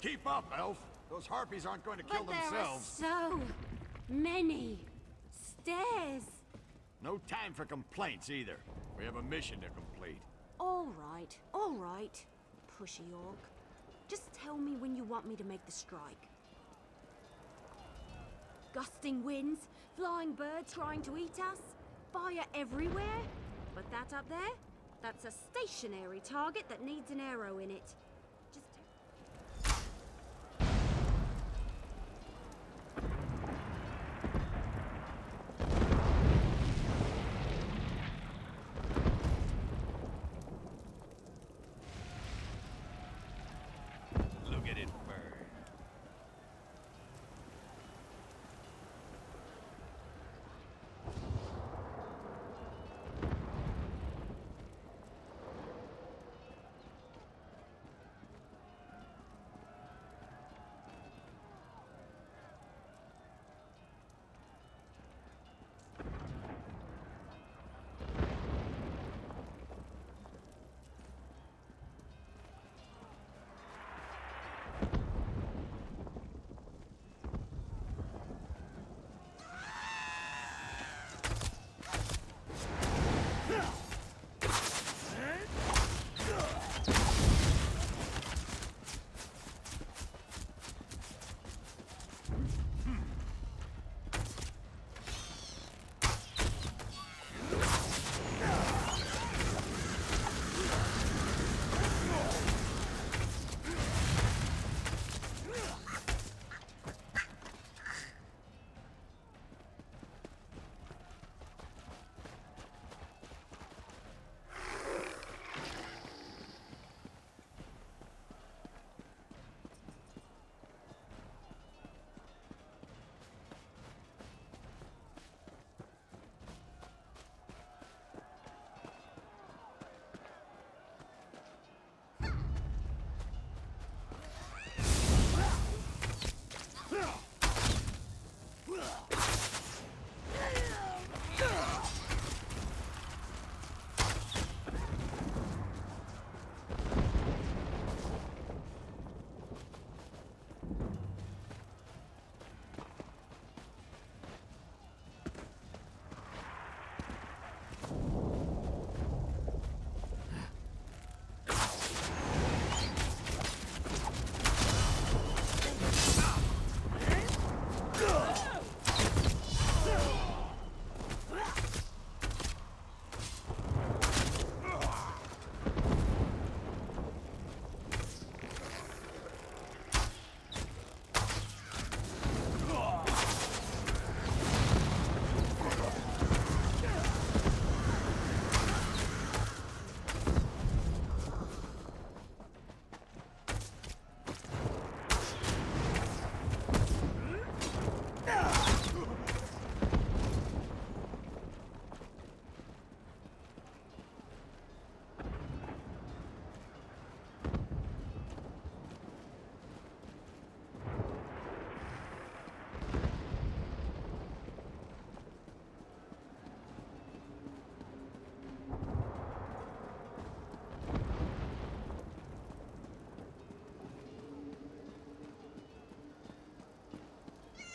keep up, Elf. Those harpies aren't going to kill themselves. There are so many stairs. No time for complaints either. We have a mission to complete. All right. Pushy orc. Just tell me when you want me to make the strike. Gusting winds, flying birds trying to eat us, fire everywhere. But that up there, that's a stationary target that needs an arrow in it.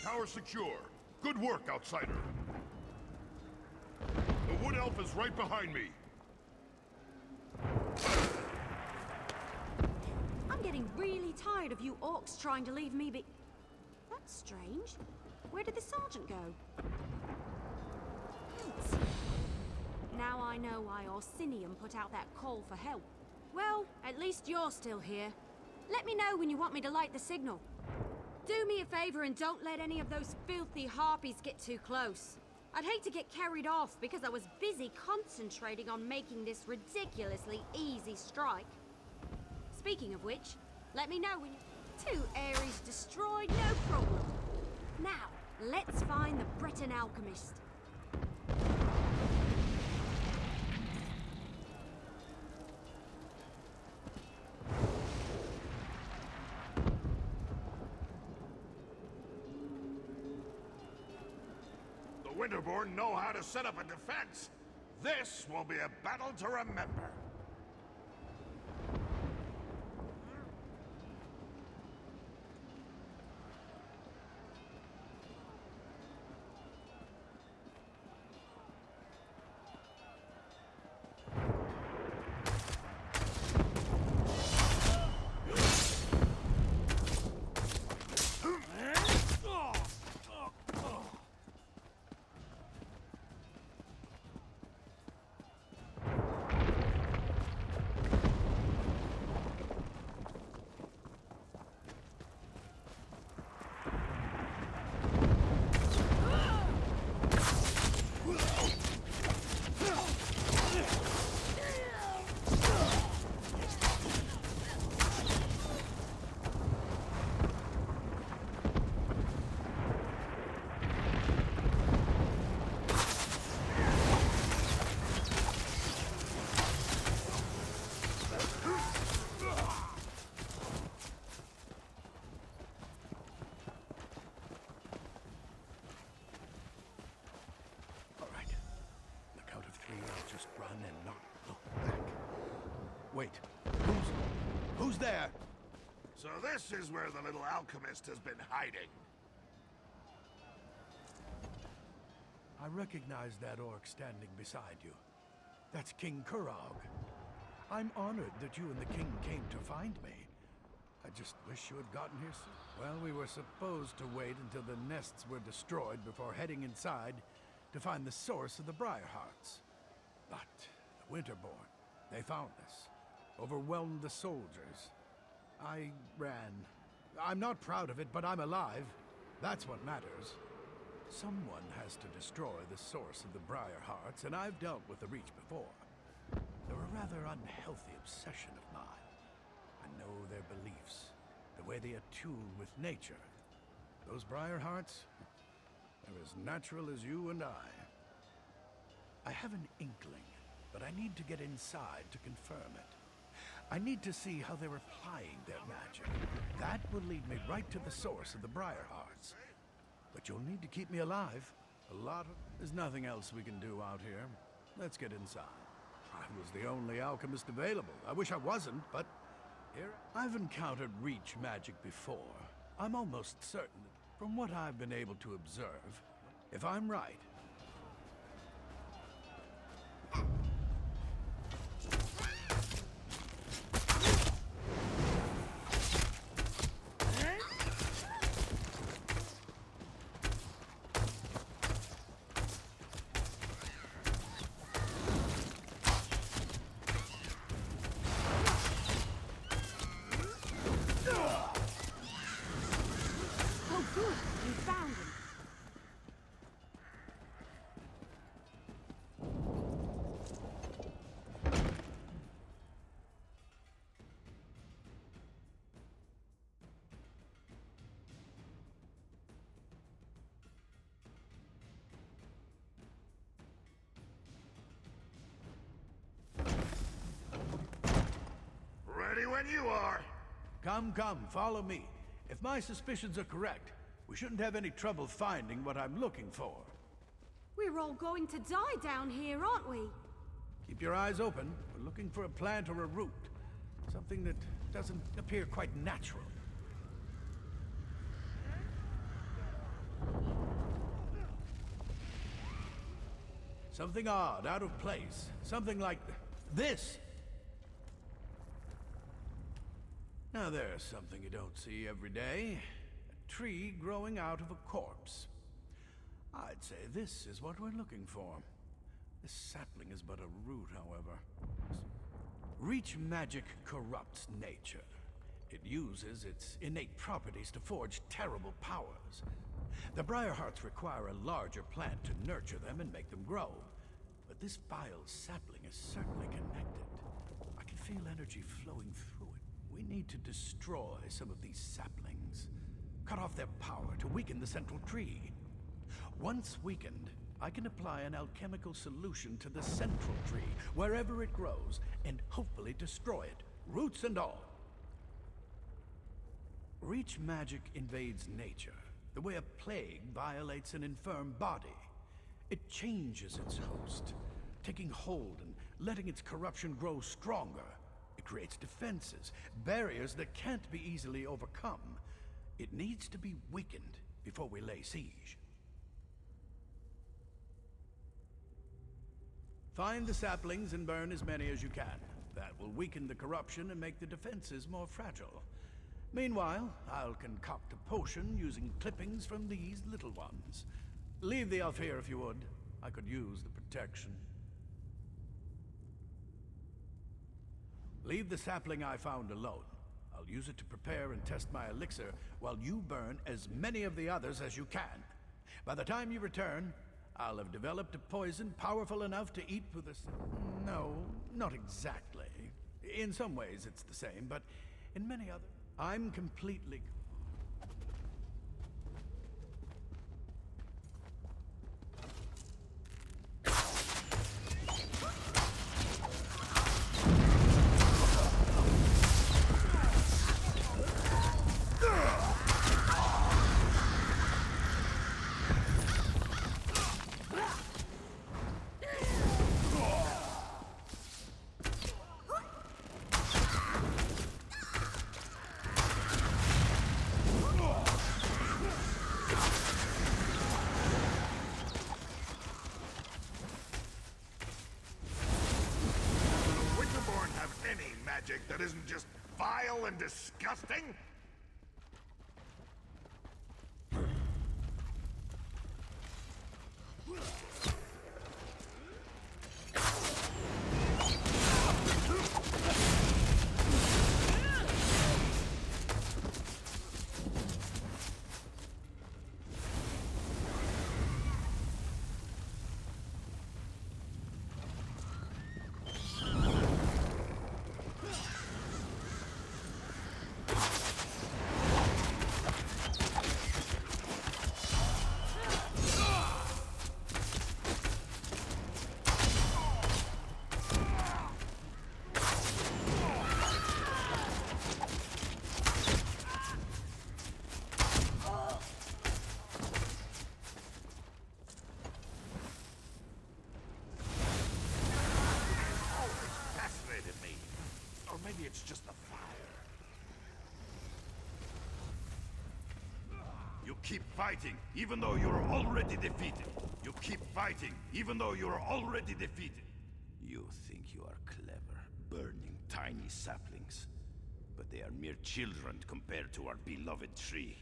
Tower secure. Good work, outsider. The wood elf is right behind me. I'm getting really tired of you orcs trying to leave me be... That's strange. Where did the sergeant go? Thanks. Now I know why Orsinium put out that call for help. Well, at least you're still here. Let me know when you want me to light the signal. Do me a favor and don't let any of those filthy harpies get too close. I'd hate to get carried off because I was busy concentrating on making this ridiculously easy strike. Speaking of which, let me know when you... 2 Ares destroyed, no problem. Now, let's find the Breton alchemist. Winterborn know how to set up a defense. This will be a battle to remember. Wait. Who's there? So this is where the little alchemist has been hiding. I recognize that orc standing beside you. That's King Kurog. I'm honored that you and the king came to find me. I just wish you had gotten here sooner. Well, we were supposed to wait until the nests were destroyed before heading inside to find the source of the Briarhearts. But the Winterborn, they found us, overwhelmed the soldiers. I ran. I'm not proud of it, but I'm alive. That's what matters. Someone has to destroy the source of the Briarhearts, and I've dealt with the Reach before. They're a rather unhealthy obsession of mine. I know their beliefs, the way they attune with nature. Those Briarhearts, they're as natural as you and I. I have an inkling, but I need to get inside to confirm it. I need to see how they're applying their magic. That will lead me right to the source of the Briarhearts. But you'll need to keep me alive. There's nothing else we can do out here. Let's get inside. I was the only alchemist available. I wish I wasn't, but here... I've encountered Reach magic before. I'm almost certain, from what I've been able to observe, if I'm right... Ready when you are. Come, follow me. If my suspicions are correct, we shouldn't have any trouble finding what I'm looking for. We're all going to die down here, aren't we? Keep your eyes open. We're looking for a plant or a root. Something that doesn't appear quite natural. Something odd, out of place. Something like this. Now there's something you don't see every day. A tree growing out of a corpse. I'd say this is what we're looking for. This sapling is but a root, however. Reach magic corrupts nature. It uses its innate properties to forge terrible powers. The Briarhearts require a larger plant to nurture them and make them grow. But this vile sapling is certainly connected. I can feel energy flowing through it. We need to destroy some of these saplings. Cut off their power to weaken the central tree. Once weakened, I can apply an alchemical solution to the central tree, wherever it grows, and hopefully destroy it, roots and all. Reach magic invades nature, the way a plague violates an infirm body. It changes its host, taking hold and letting its corruption grow stronger. It creates defenses, barriers that can't be easily overcome. It needs to be weakened before we lay siege. Find the saplings and burn as many as you can. That will weaken the corruption and make the defenses more fragile. Meanwhile, I'll concoct a potion using clippings from these little ones. Leave the elf here if you would. I could use the protection. Leave the sapling I found alone. I'll use it to prepare and test my elixir while you burn as many of the others as you can. By the time you return, I'll have developed a poison powerful enough to eat with a... No, not exactly. In some ways it's the same, but in many other... I'm completely... magic that isn't just vile and disgusting? It's just the fire. You keep fighting, even though you're already defeated. You keep fighting, even though you're already defeated. You think you are clever, burning tiny saplings. But they are mere children compared to our beloved tree.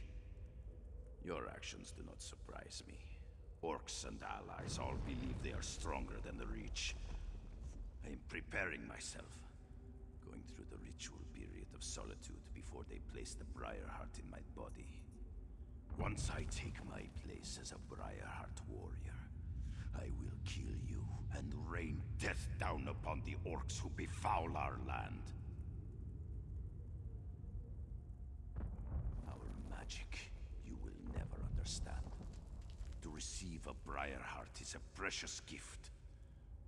Your actions do not surprise me. Orcs and allies all believe they are stronger than the Reach. I am preparing myself. Going through the ritual period of solitude before they place the Briarheart in my body. Once I take my place as a Briarheart warrior, I will kill you and rain death down upon the orcs who befoul our land. Our magic you will never understand. To receive a Briarheart is a precious gift.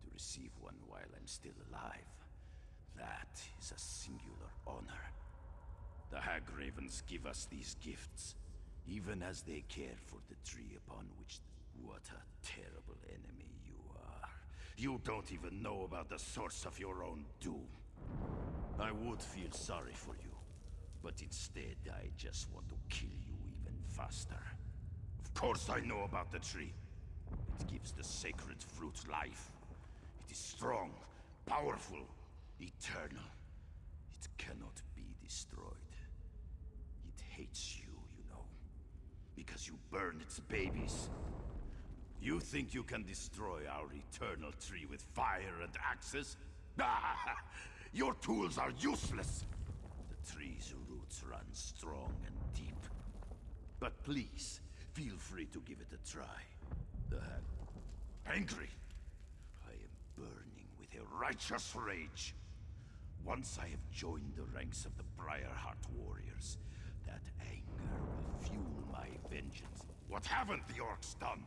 To receive one while I'm still alive, that is a singular honor. The Hag-Ravens give us these gifts, even as they care for the tree upon which... What a terrible enemy you are. You don't even know about the source of your own doom. I would feel sorry for you, but instead I just want to kill you even faster. Of course I know about the tree. It gives the sacred fruit life. It is strong, powerful, eternal. It cannot be destroyed. It hates you, you know, because you burn its babies. You think you can destroy our eternal tree with fire and axes? Your tools are useless. The tree's roots run strong and deep. But please, feel free to give it a try. Angry. I am burning with a righteous rage. Once I have joined the ranks of the Briarheart warriors, that anger will fuel my vengeance. What haven't the orcs done?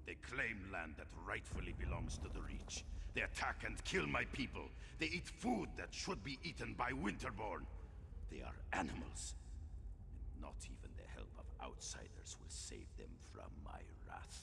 They claim land that rightfully belongs to the Reach. They attack and kill my people. They eat food that should be eaten by Winterborn. They are animals. And not even the help of outsiders will save them from my wrath.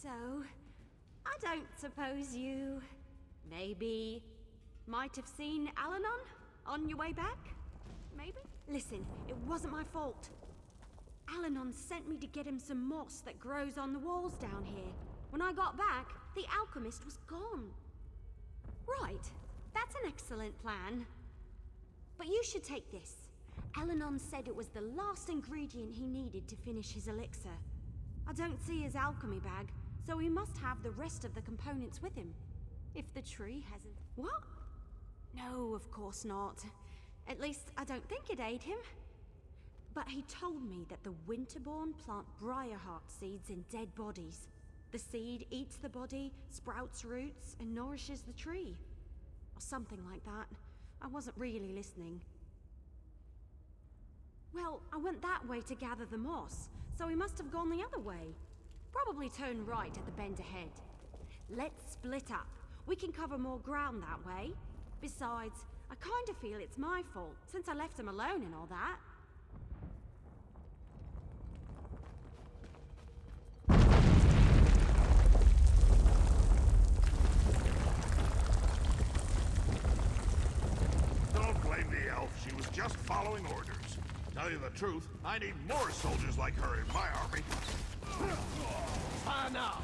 So, I don't suppose you... maybe... might have seen Al-Anon on your way back? Maybe? Listen, it wasn't my fault. Al-Anon sent me to get him some moss that grows on the walls down here. When I got back, the alchemist was gone. Right, that's an excellent plan. But you should take this. Al-Anon said it was the last ingredient he needed to finish his elixir. I don't see his alchemy bag, so he must have the rest of the components with him. If the tree hasn't... What? No, of course not. At least, I don't think it'd aid him. But he told me that the Winterborn plant briarheart seeds in dead bodies. The seed eats the body, sprouts roots, and nourishes the tree. Or something like that. I wasn't really listening. Well, I went that way to gather the moss, so he must have gone the other way. Probably turn right at the bend ahead. Let's split up. We can cover more ground that way. Besides, I kind of feel it's my fault, since I left him alone and all that. Don't blame the elf. She was just following orders. Tell you the truth, I need more soldiers like her in my army. Fire now!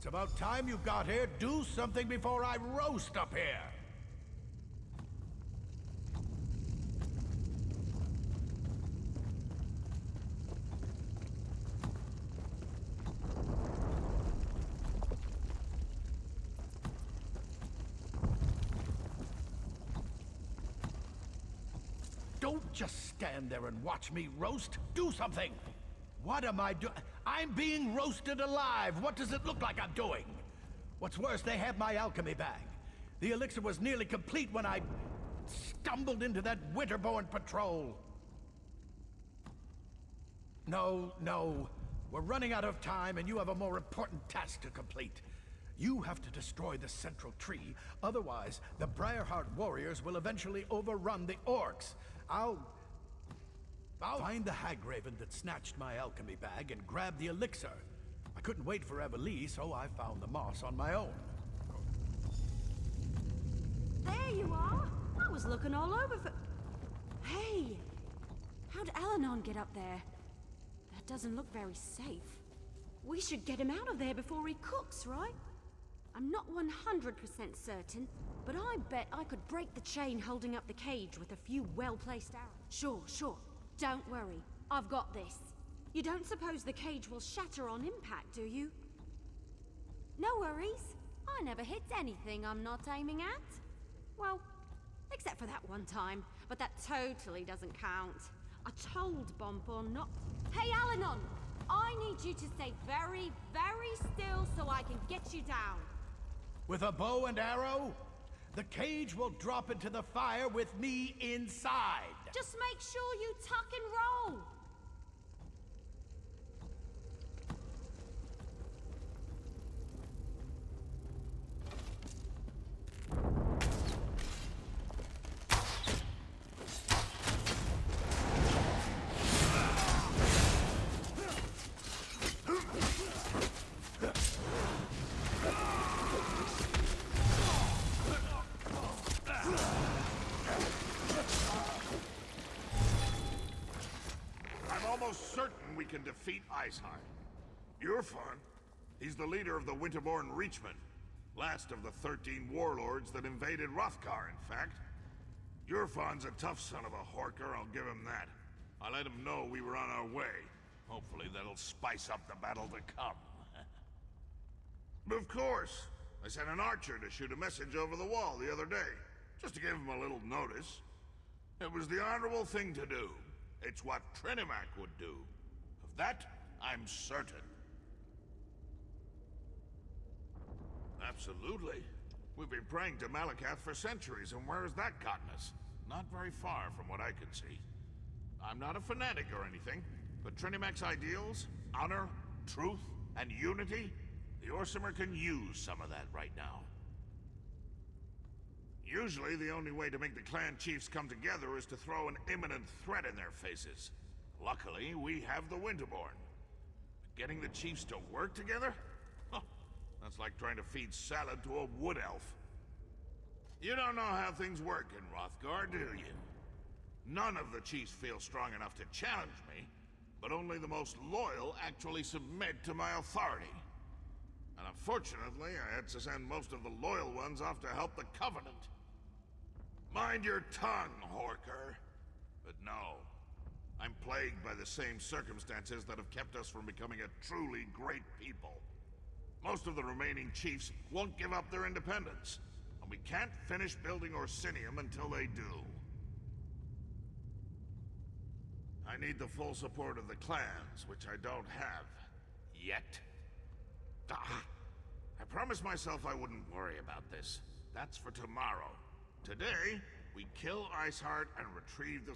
It's about time you got here. Do something before I roast up here. Don't just stand there and watch me roast. Do something! What am I doing? I'm being roasted alive. What does it look like I'm doing? What's worse, they have my alchemy bag. The elixir was nearly complete when I stumbled into that Winterborn patrol. No. We're running out of time and you have a more important task to complete. You have to destroy the central tree, otherwise the Briarheart warriors will eventually overrun the orcs. I'll find the Hagraven that snatched my alchemy bag and grab the elixir. I couldn't wait for Everlee, so I found the moss on my own. There you are! I was looking all over for... Hey! How'd Al-Anon get up there? That doesn't look very safe. We should get him out of there before he cooks, right? I'm not 100% certain, but I bet I could break the chain holding up the cage with a few well-placed arrows. Sure. Don't worry. I've got this. You don't suppose the cage will shatter on impact, do you? No worries. I never hit anything I'm not aiming at. Well, except for that one time, but that totally doesn't count. I told Bonbon not... Hey, Al-Anon! I need you to stay very, very still so I can get you down. With a bow and arrow? The cage will drop into the fire with me inside. Just make sure you tuck and roll. defeat Iceheart. Yurfan, he's the leader of the Winterborn Reachmen. Last of the 13 warlords that invaded Hrothgar, in fact. Yurfan's a tough son of a Horker, I'll give him that. I let him know we were on our way. Hopefully that'll spice up the battle to come. But of course, I sent an archer to shoot a message over the wall the other day, just to give him a little notice. It was the honorable thing to do. It's what Trinimac would do. Of that, I'm certain. Absolutely. We've been praying to Malakath for centuries, and where has that gotten us? Not very far from what I can see. I'm not a fanatic or anything, but Trinimac's ideals, honor, truth, and unity, the Orsimer can use some of that right now. Usually, the only way to make the clan chiefs come together is to throw an imminent threat in their faces. Luckily, we have the Winterborn. But getting the chiefs to work together? Huh. That's like trying to feed salad to a wood elf. You don't know how things work in Hrothgar, do you? None of the chiefs feel strong enough to challenge me, but only the most loyal actually submit to my authority. And unfortunately, I had to send most of the loyal ones off to help the Covenant. Mind your tongue, Horker. But no, I'm plagued by the same circumstances that have kept us from becoming a truly great people. Most of the remaining chiefs won't give up their independence, and we can't finish building Orsinium until they do. I need the full support of the clans, which I don't have. Yet. I promised myself I wouldn't worry about this. That's for tomorrow. Today, we kill Iceheart and retrieve the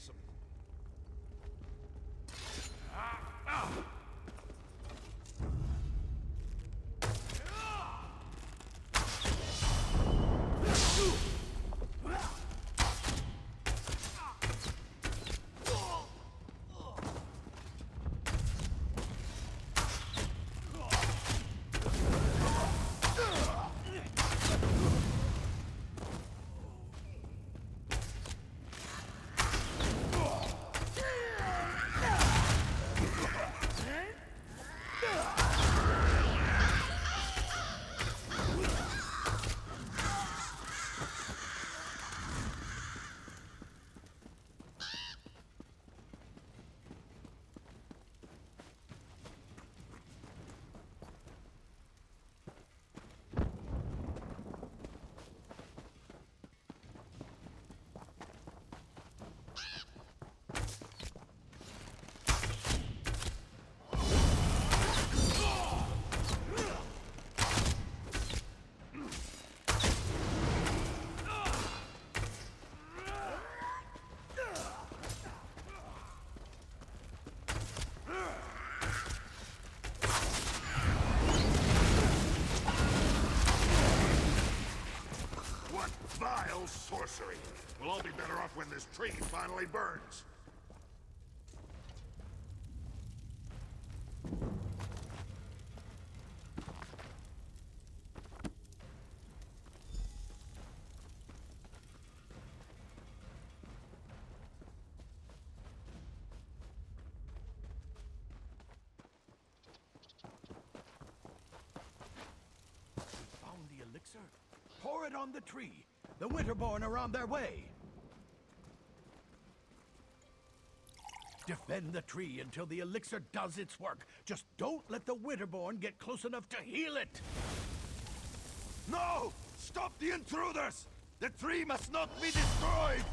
vile sorcery. We'll all be better off when this tree finally burns. Found the elixir? Pour it on the tree. The Winterborn are on their way. Defend the tree until the elixir does its work. Just don't let the Winterborn get close enough to heal it. No! Stop the intruders! The tree must not be destroyed!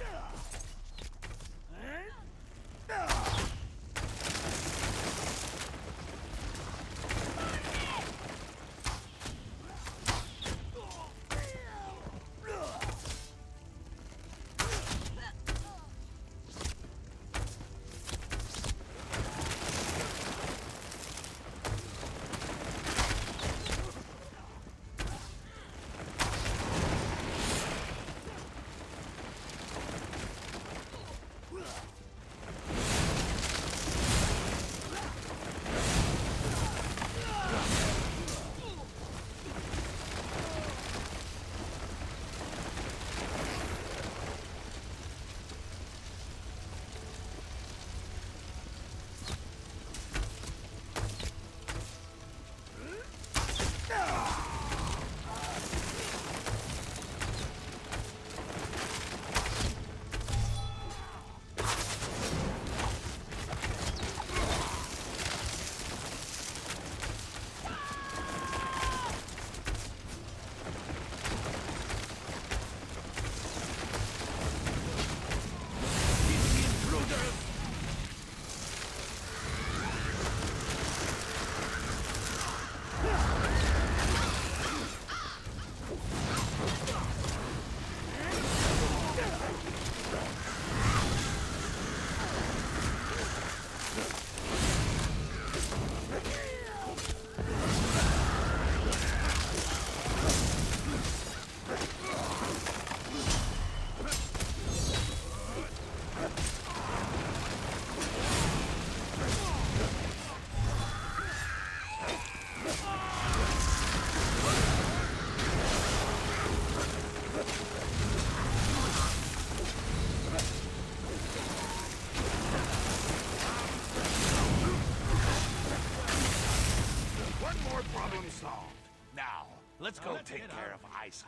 more problem solved. Now, let's go take care of Iceheart.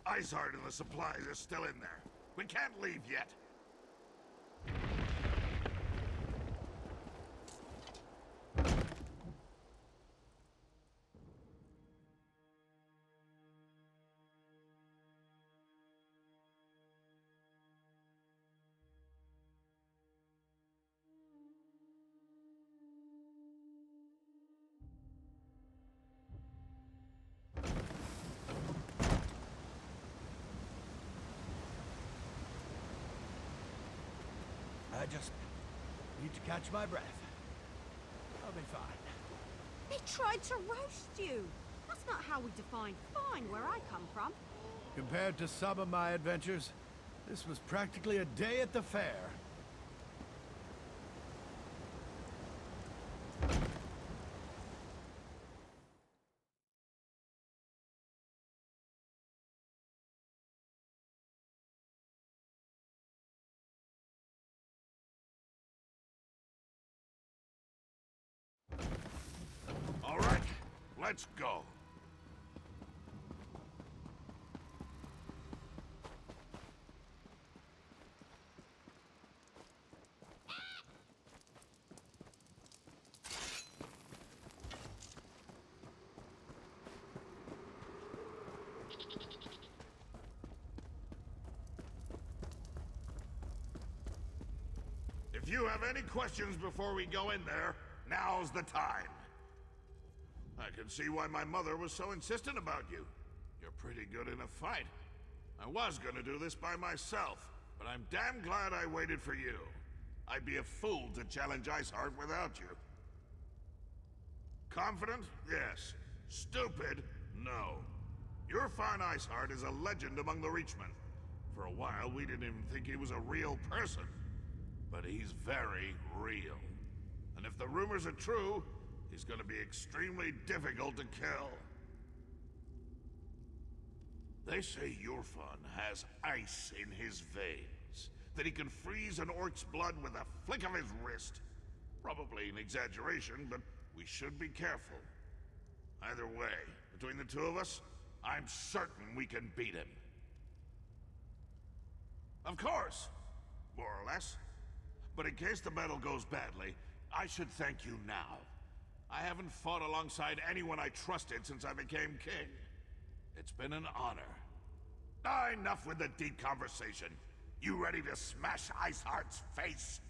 Iceheart and the supplies are still in there. We can't leave yet. I just need to catch my breath. I'll be fine. They tried to roast you. That's not how we define fine where I come from. Compared to some of my adventures, this was practically a day at the fair. All right, let's go. If you have any questions before we go in there, now's the time. I can see why my mother was so insistent about you. You're pretty good in a fight. I was gonna do this by myself, but I'm damn glad I waited for you. I'd be a fool to challenge Iceheart without you. Confident? Yes. Stupid? No. Your fine Iceheart is a legend among the Reachmen. For a while, we didn't even think he was a real person. But he's very real. And if the rumors are true, he's gonna be extremely difficult to kill. They say Yurfan has ice in his veins, that he can freeze an orc's blood with a flick of his wrist. Probably an exaggeration, but we should be careful. Either way, between the two of us, I'm certain we can beat him. Of course, more or less. But in case the battle goes badly, I should thank you now. I haven't fought alongside anyone I trusted since I became king. It's been an honor. Enough with the deep conversation. You ready to smash Iceheart's face?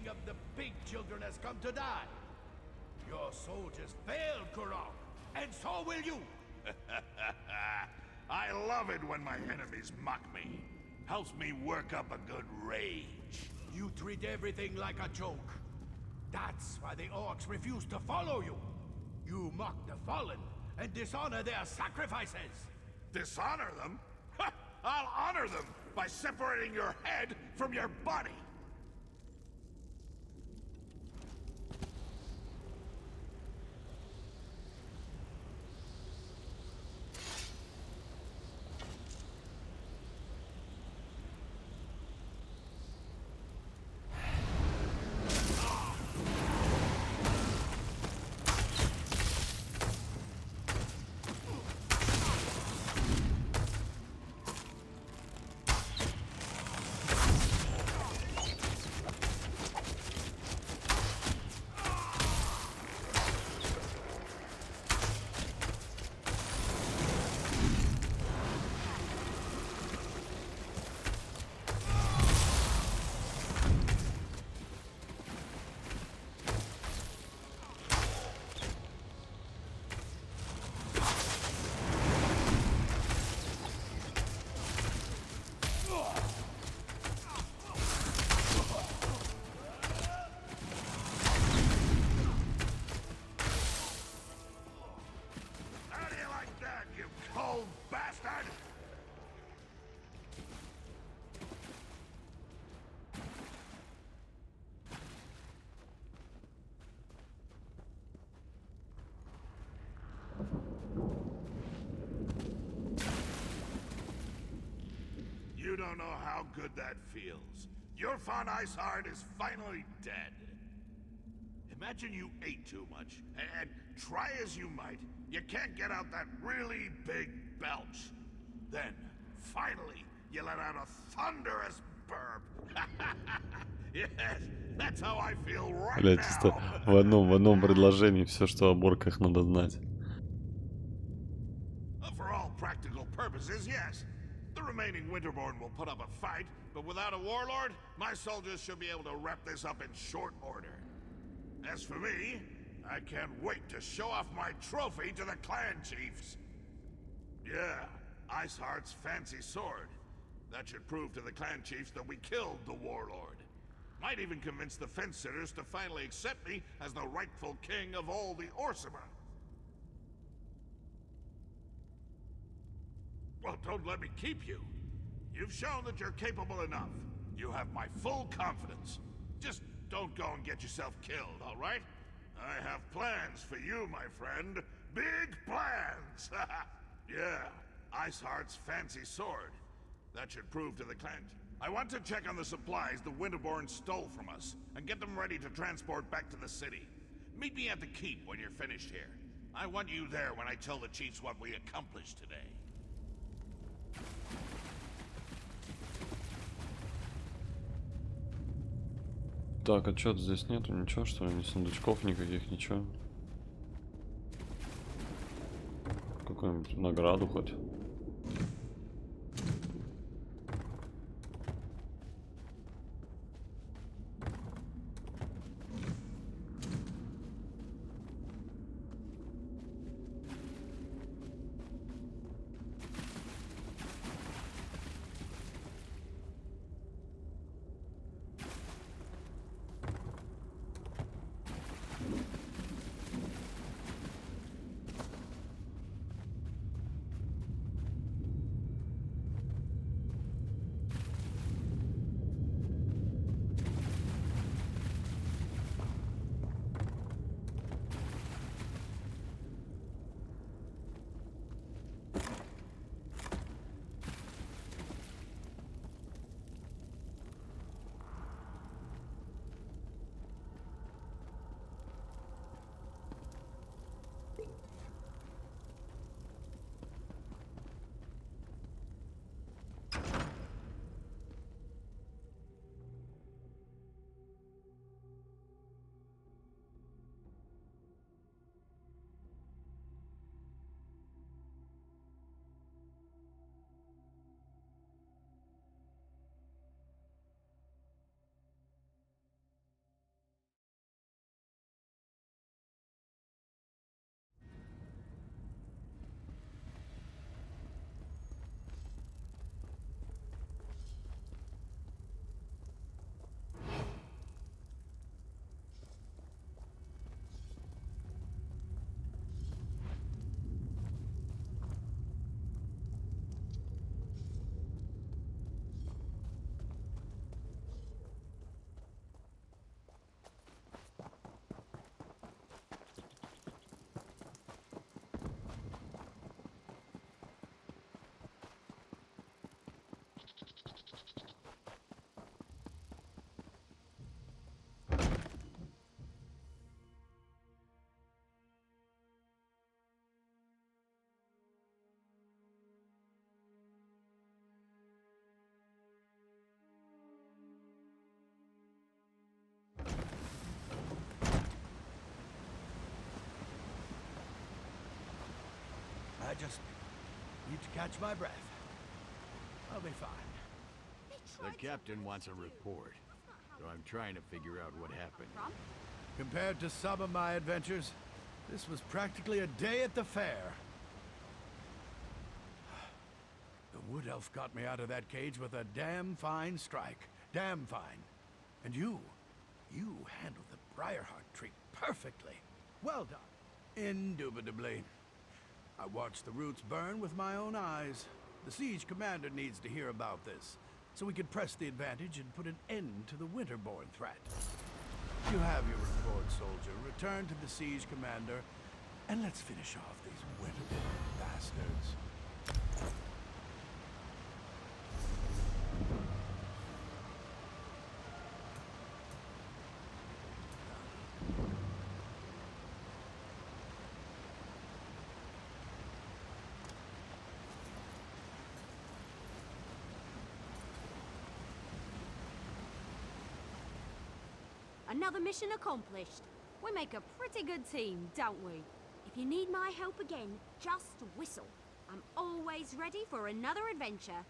Of the big children has come to die. Your soldiers failed, Kurok, and so will you. I love it when my enemies mock me. Helps me work up a good rage. You treat everything like a joke. That's why the orcs refuse to follow you. You mock the fallen and dishonor their sacrifices. Dishonor them? I'll honor them by separating your head from your body. You don't know how good that feels. Your fun ice heart is finally dead. Imagine you ate too much, and try as you might, you can't get out that really big belch. Then, finally, you let out a thunderous burp. Yes, that's how I feel right Блять, чисто now. в одном предложении все, что о борках надо знать. For all practical purposes, yes. The remaining Winterborn will put up a fight, but without a warlord, my soldiers should be able to wrap this up in short order. As for me, I can't wait to show off my trophy to the clan chiefs. Yeah, Iceheart's fancy sword. That should prove to the clan chiefs that we killed the warlord. Might even convince the fence-sitters to finally accept me as the rightful king of all the Orsima. Well, don't let me keep you. You've shown that you're capable enough. You have my full confidence. Just don't go and get yourself killed, all right? I have plans for you, my friend. Big plans! Yeah, Iceheart's fancy sword. That should prove to the clan. I want to check on the supplies the Winterborn stole from us, and get them ready to transport back to the city. Meet me at the keep when you're finished here. I want you there when I tell the chiefs what we accomplished today. Так, а что здесь нету? Ничего, что ли? Ни сундучков никаких, ничего. Какую-нибудь награду хоть. I just need to catch my breath. I'll be fine. The captain wants a report, so I'm trying to figure out what happened. Compared to some of my adventures, this was practically a day at the fair. The wood elf got me out of that cage with a damn fine strike. Damn fine. And you handled the Briarheart tree perfectly. Well done. Indubitably. I watched the roots burn with my own eyes. The siege commander needs to hear about this, so we can press the advantage and put an end to the Winterborn threat. You have your report, soldier. Return to the siege commander And let's finish off these withered bastards. Another mission accomplished. We make a pretty good team, don't we? If you need my help again, just whistle. I'm always ready for another adventure.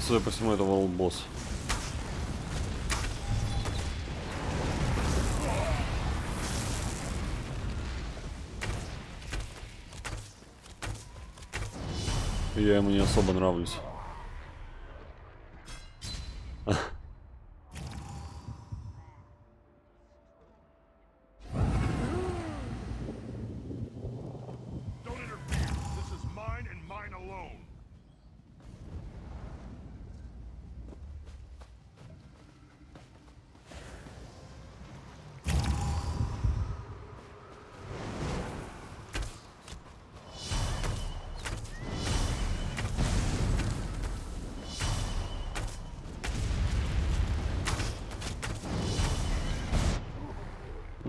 Судя по всему, это world босс. Я ему не особо нравлюсь.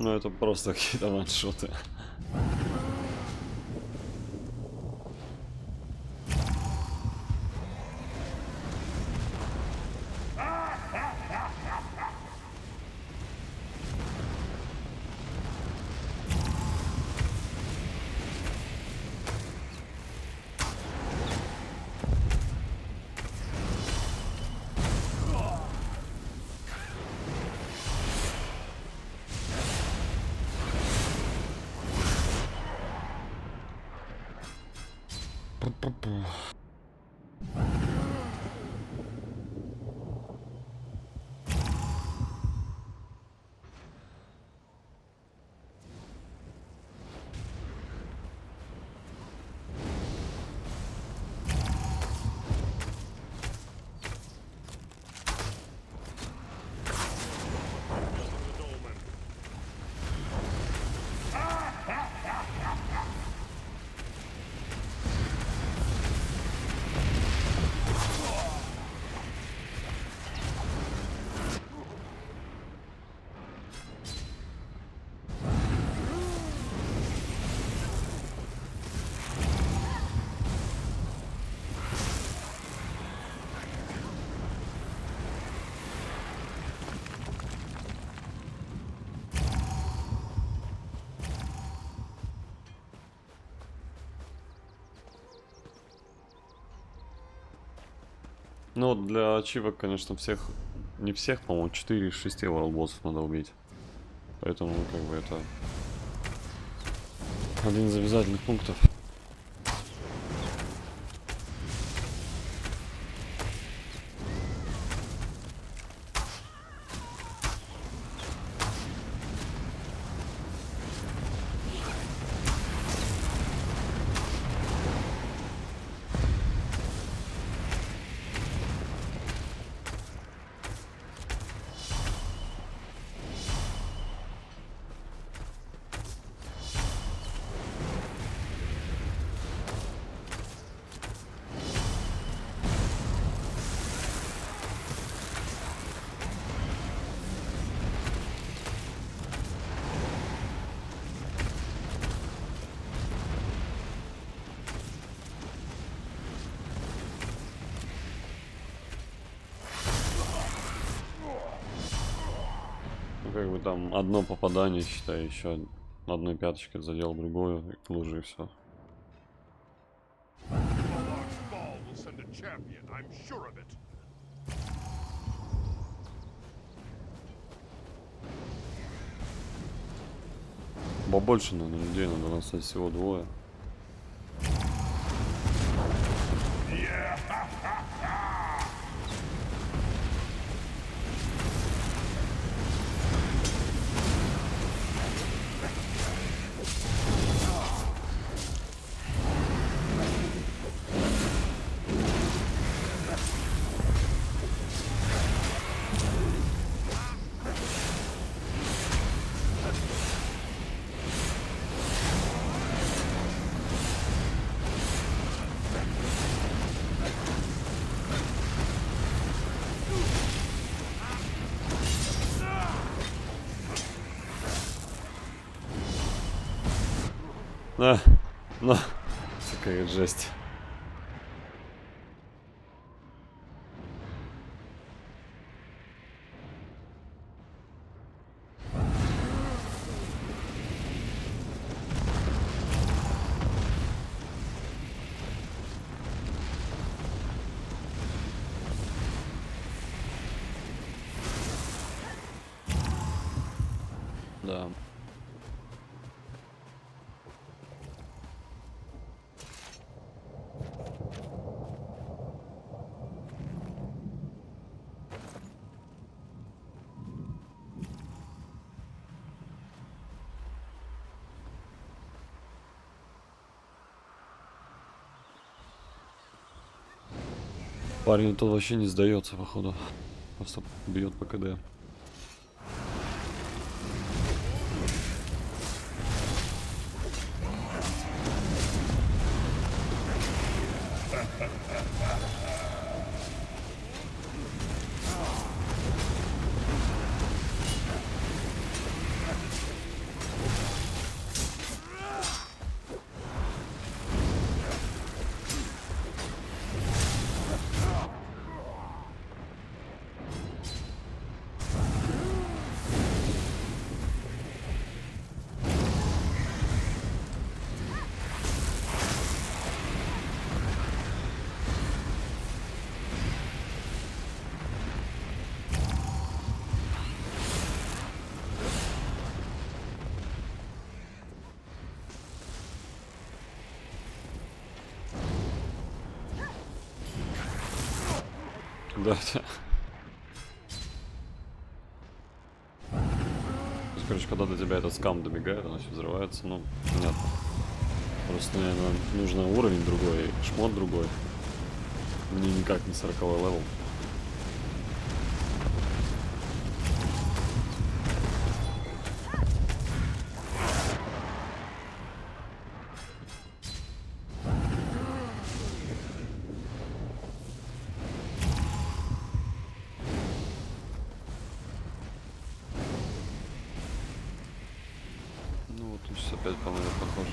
Ну это просто какие-то ваншоты. Ну, для ачивок, конечно, всех... Не всех, по-моему, 4 из 6 world боссов надо убить. Поэтому, как бы, это... один из обязательных пунктов. Как бы там одно попадание, считай, еще одной пяточкой задел другую, и лужи и все. Побольше, наверное, людей надо, нас всего двое. Ну, такая жесть. Да. Парень тут вообще не сдается, походу. Просто бьет по КД. Да. Короче, когда до тебя этот скам добегает, она все взрывается, ну, понятно. Просто, наверное, нужно уровень другой, шмот другой. Мне никак не 40-й левел. Опять по-моему похоже.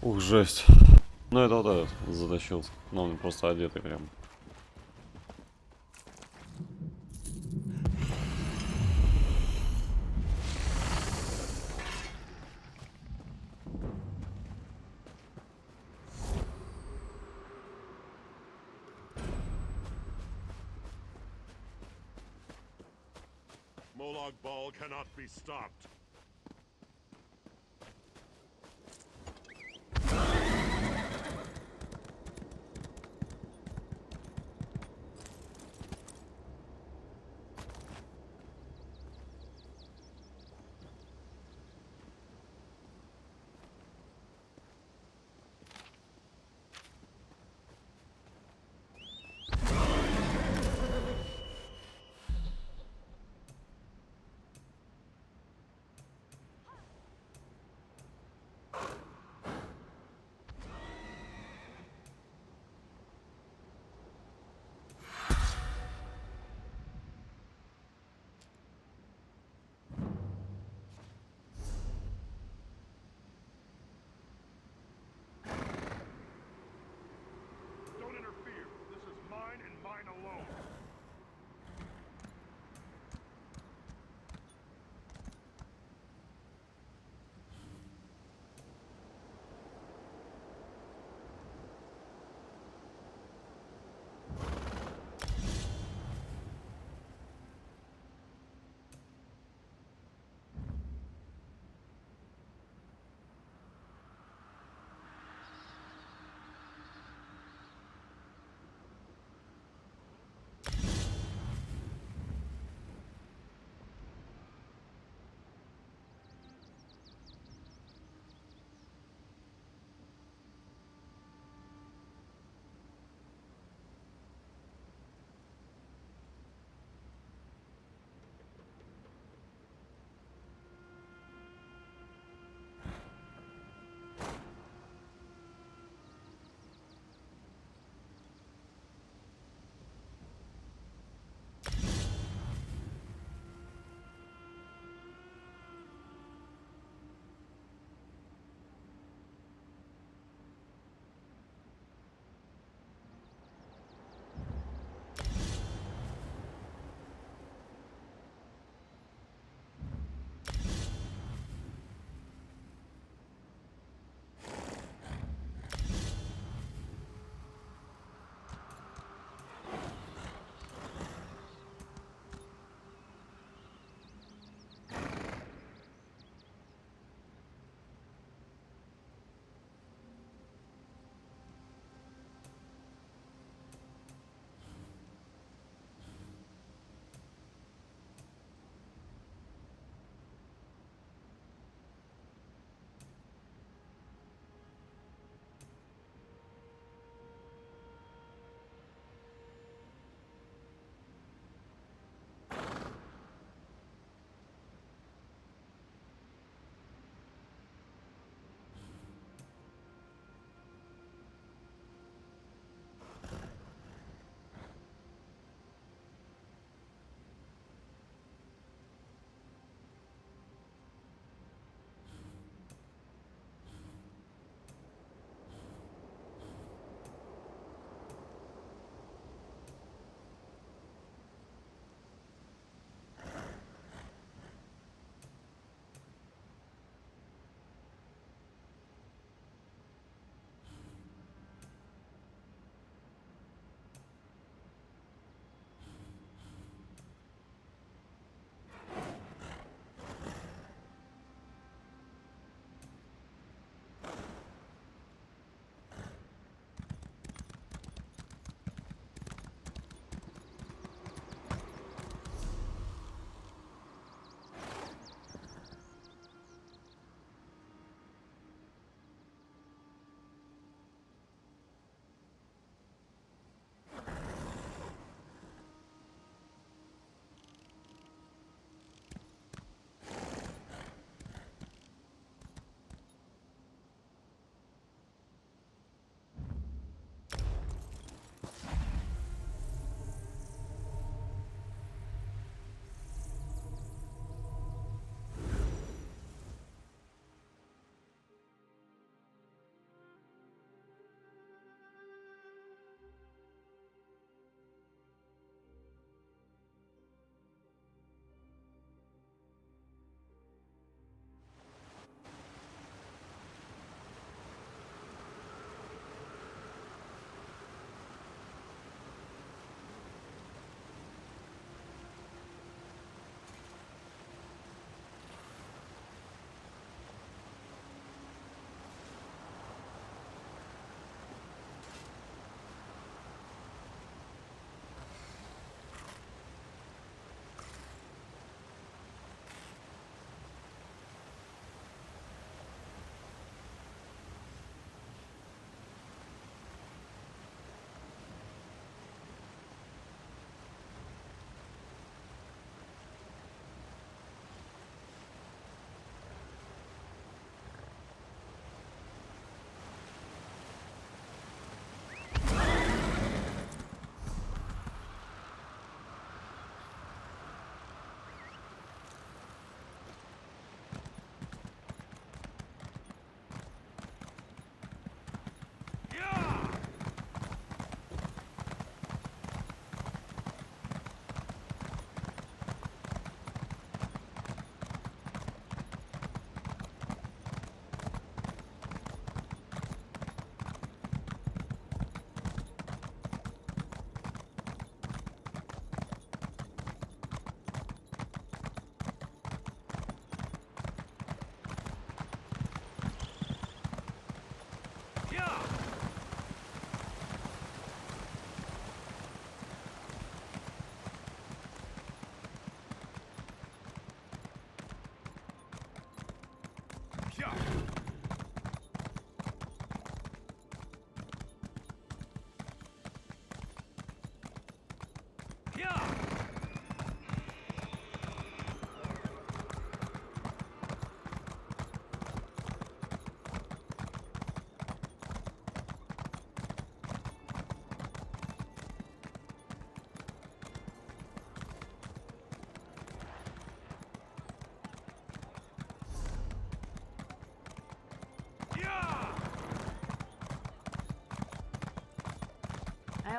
Ух, жесть. Ну это вот этот затащился. Но он просто одетый прям. Molag Ball cannot be stopped.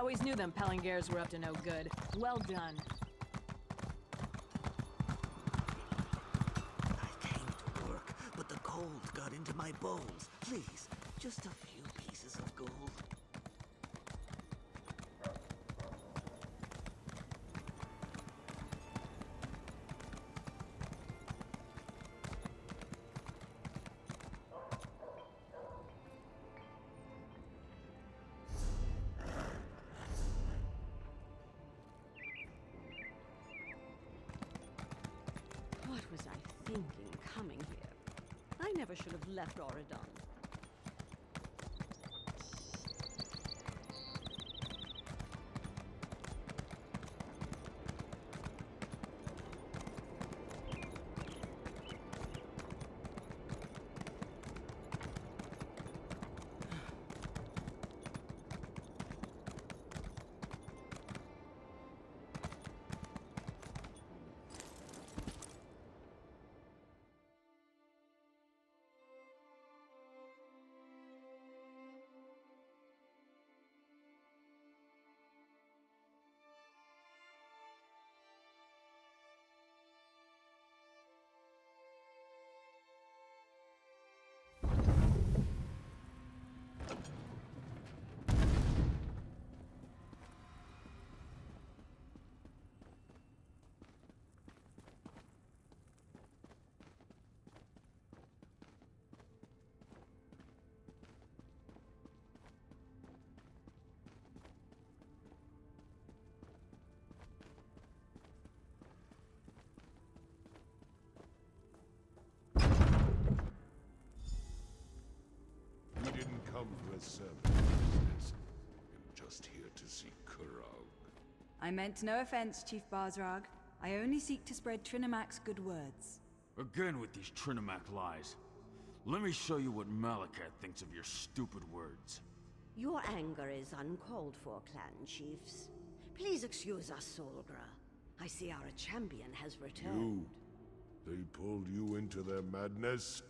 always knew them Pellingares were up to no good. Well done. I came to work, but the cold got into my bones. Please, just a few pieces of gold. What was I thinking coming here? I never should have left Oridon. We didn't come for a servant business. I'm just here to see Kurog. I meant no offense, Chief Barzrag. I only seek to spread Trinimax's good words. Again with these Trinimac lies. Let me show you what Malakat thinks of your stupid words. Your anger is uncalled for, clan chiefs. Please excuse us, Solgra. I see our champion has returned. They pulled you into their madness?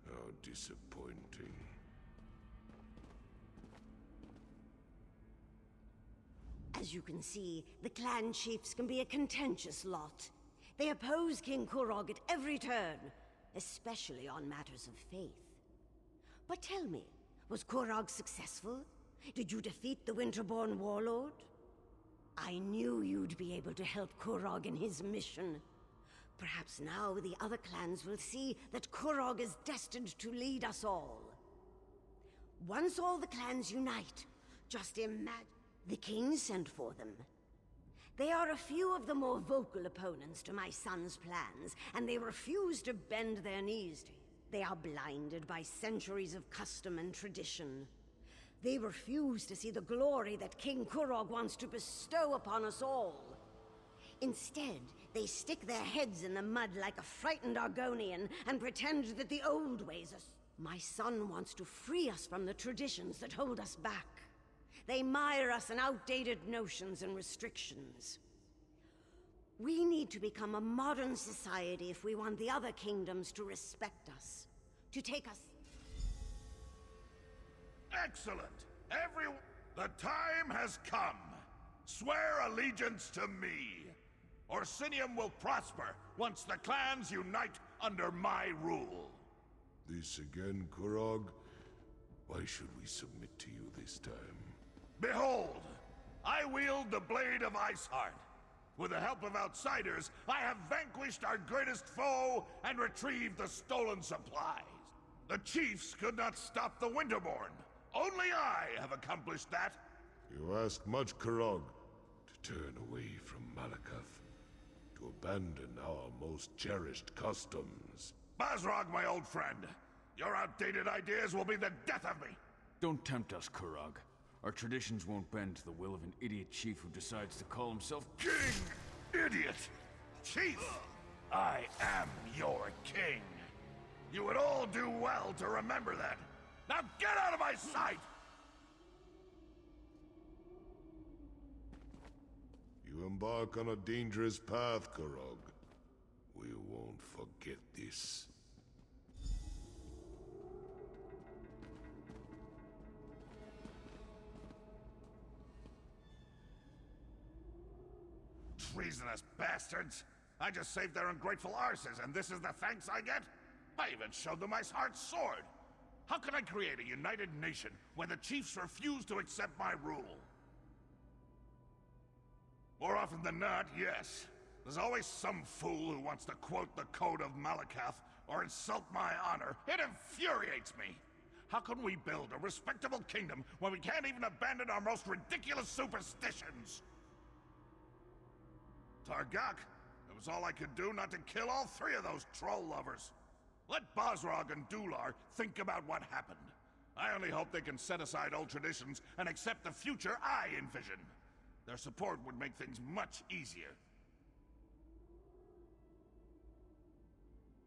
How disappointing. As you can see, the clan chiefs can be a contentious lot. They oppose King Kurog at every turn, especially on matters of faith. But tell me, was Kurog successful? Did you defeat the Winterborn warlord? I knew you'd be able to help Kurog in his mission. Perhaps now the other clans will see that Kurog is destined to lead us all. Once all the clans unite, just imagine... The king sent for them. They are a few of the more vocal opponents to my son's plans, and they refuse to bend their knees to him. They are blinded by centuries of custom and tradition. They refuse to see the glory that King Kurog wants to bestow upon us all. Instead, they stick their heads in the mud like a frightened Argonian and pretend that the old ways are... My son wants to free us from the traditions that hold us back. They mire us in outdated notions and restrictions. We need to become a modern society if we want the other kingdoms to respect us, to take us... Excellent! The time has come! Swear allegiance to me! Orsinium will prosper once the clans unite under my rule. This again, Kurog? Why should we submit to you this time? Behold! I wield the Blade of Iceheart. With the help of outsiders, I have vanquished our greatest foe and retrieved the stolen supplies. The chiefs could not stop the Winterborn. Only I have accomplished that. You ask much, Kurog, to turn away from Malakath, to abandon our most cherished customs. Bazrog, my old friend, your outdated ideas will be the death of me. Don't tempt us, Kurog. Our traditions won't bend to the will of an idiot chief who decides to call himself King! Idiot! Chief! I am your king. You would all do well to remember that. Now get out of my sight! You embark on a dangerous path, Kurog. We won't forget this. treasonous bastards! I just saved their ungrateful arses, and this is the thanks I get? I even showed them my heart's sword! How can I create a united nation when the chiefs refuse to accept my rule? More often than not, yes. There's always some fool who wants to quote the Code of Malakath or insult my honor. It infuriates me! How can we build a respectable kingdom when we can't even abandon our most ridiculous superstitions? Targak, it was all I could do not to kill all three of those troll lovers. Let Bosrog and Dular think about what happened. I only hope they can set aside old traditions and accept the future I envision. Their support would make things much easier.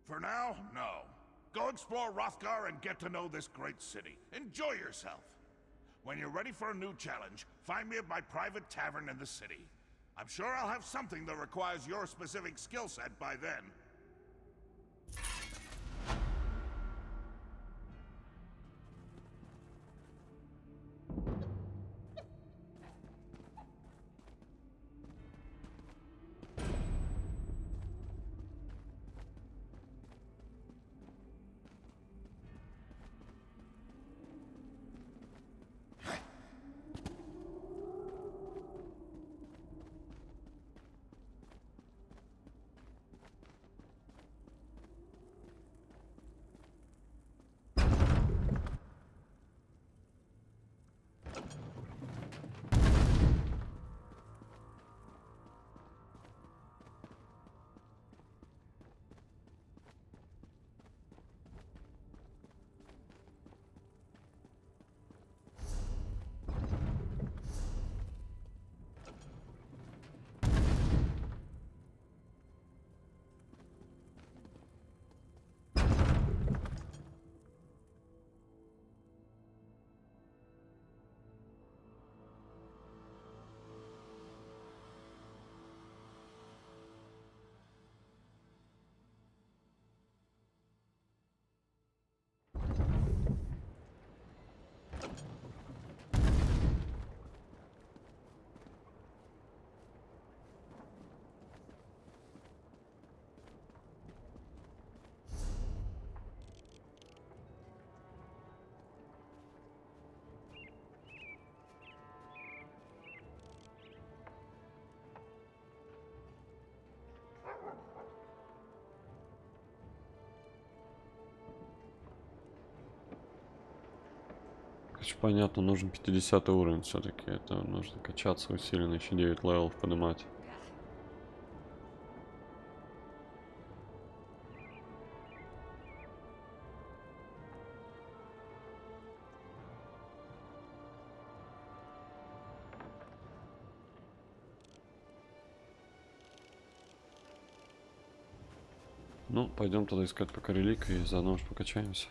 For now, no. Go explore Rothgar and get to know this great city. Enjoy yourself. When you're ready for a new challenge, find me at my private tavern in the city. I'm sure I'll have something that requires your specific skill set by then. Понятно, нужен 50 уровень все-таки. Это нужно качаться усиленно, еще 9 левелов поднимать. Ну, пойдем тогда искать пока реликвии и заодно уж покачаемся.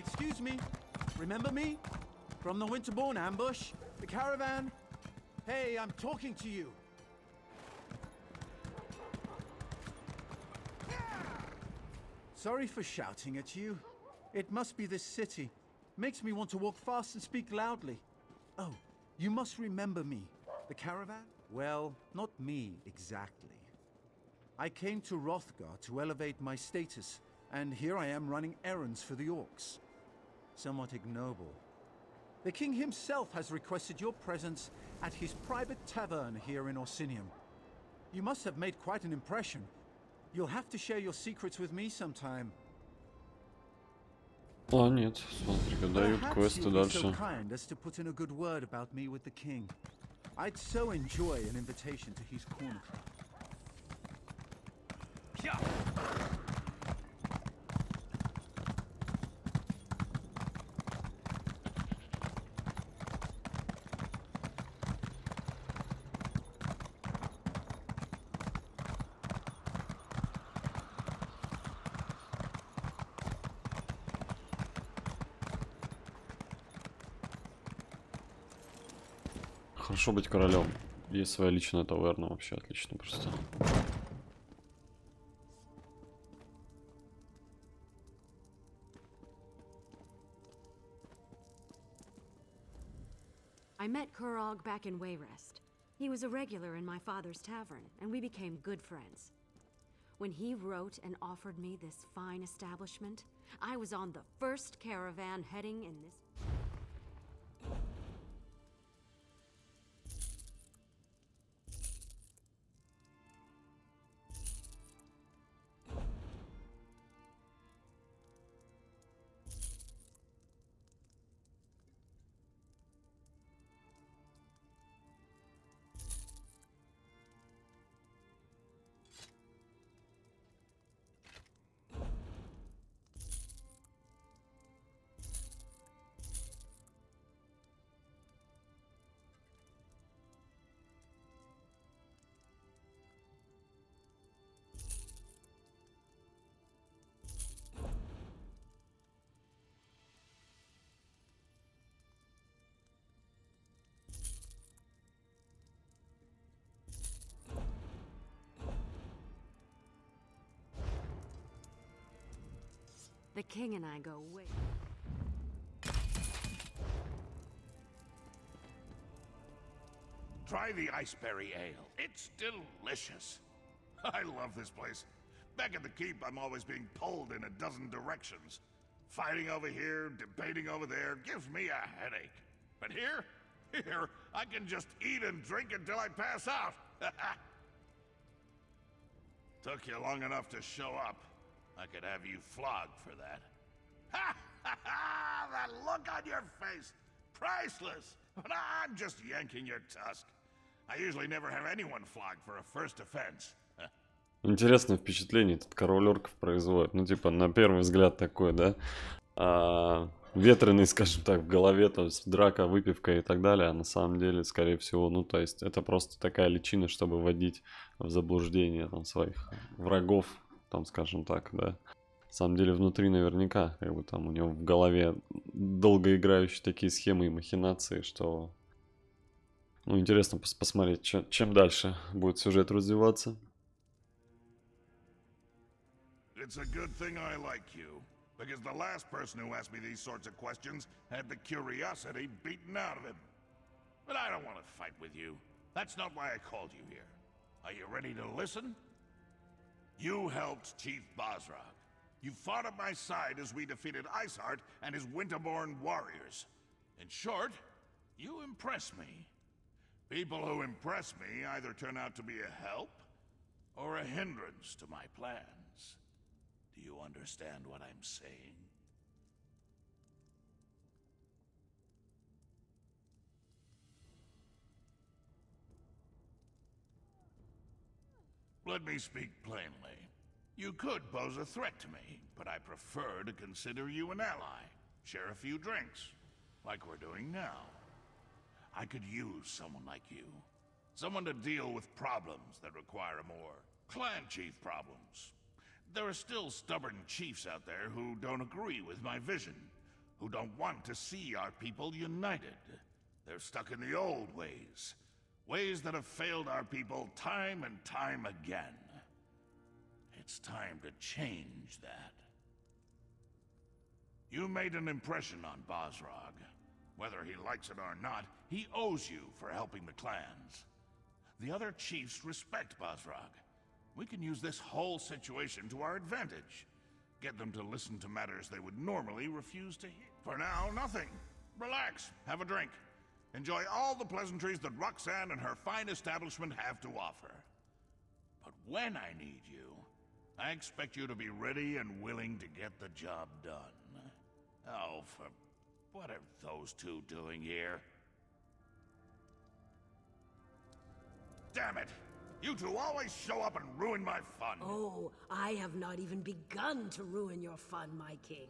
Excuse me. Remember me? From the Winterborn ambush? The caravan? Hey, I'm talking to you. Sorry for shouting at you. It must be this city. Makes me want to walk fast and speak loudly. Oh, you must remember me. The caravan? Well, not me exactly. I came to Rothgar to elevate my status, and here I am running errands for the orcs. Somewhat ignoble. The king himself has requested your presence at his private tavern here in Orsinium. You must have made quite an impression. You'll have to share your secrets with me sometime. А, нет, смотри-ка, дают квесты so дальше. kind as to put in a good word about me with the king. I'd so enjoy an invitation to his corner. Хорошо быть королем. Есть своя личная таверна, вообще отлично просто. I met Kurog back in Wayrest. He was a regular in my father's tavern, and we became good friends. When he wrote and offered me this fine establishment, I was on the first caravan heading in this... The king and I go way... Try the iceberry ale. It's delicious. I love this place. Back at the keep, I'm always being pulled in a dozen directions. Fighting over here, debating over there, gives me a headache. But here, I can just eat and drink until I pass out. Took you long enough to show up. I could have you flogged for that. Ha ha ha! That look on your face! Priceless! But I'm just yanking your tusk. I usually never have anyone flogged for a first offense. Интересное впечатление этот король орков производит. Ну, типа, на первый взгляд такой, да? Ветреный, скажем так, в голове, то есть драка, выпивка и так далее. А на самом деле, скорее всего, ну, то есть это просто такая личина, чтобы вводить в заблуждение там своих врагов, там, скажем так, да. На самом деле внутри наверняка, как бы там у него в голове долгоиграющие такие схемы и махинации, что... Ну, интересно посмотреть, чем дальше будет сюжет развиваться. It's a good thing I like you, because the last person who asked me these sorts of questions had the curiosity beaten out of him. But I don't want to fight with you. That's not why I called you here. Are you ready to listen? You helped Chief Bosrog. You fought at my side as we defeated Iceheart and his Winterborn warriors. In short, you impress me. People who impress me either turn out to be a help or a hindrance to my plans. Do you understand what I'm saying? Let me speak plainly. You could pose a threat to me, but I prefer to consider you an ally. Share a few drinks, like we're doing now. I could use someone like you. Someone to deal with problems that require more clan chief problems. There are still stubborn chiefs out there who don't agree with my vision, who don't want to see our people united. They're stuck in the old ways, ways that have failed our people time and time again. It's time to change that. You made an impression on Bosrog. Whether he likes it or not, he owes you for helping the clans. The other chiefs respect Bosrog. We can use this whole situation to our advantage. Get them to listen to matters they would normally refuse to hear. For now, nothing. Relax, have a drink. Enjoy all the pleasantries that Roxanne and her fine establishment have to offer. But when I need you, I expect you to be ready and willing to get the job done. Oh, for... what are those two doing here? Damn it! You two always show up and ruin my fun! Oh, I have not even begun to ruin your fun, my king.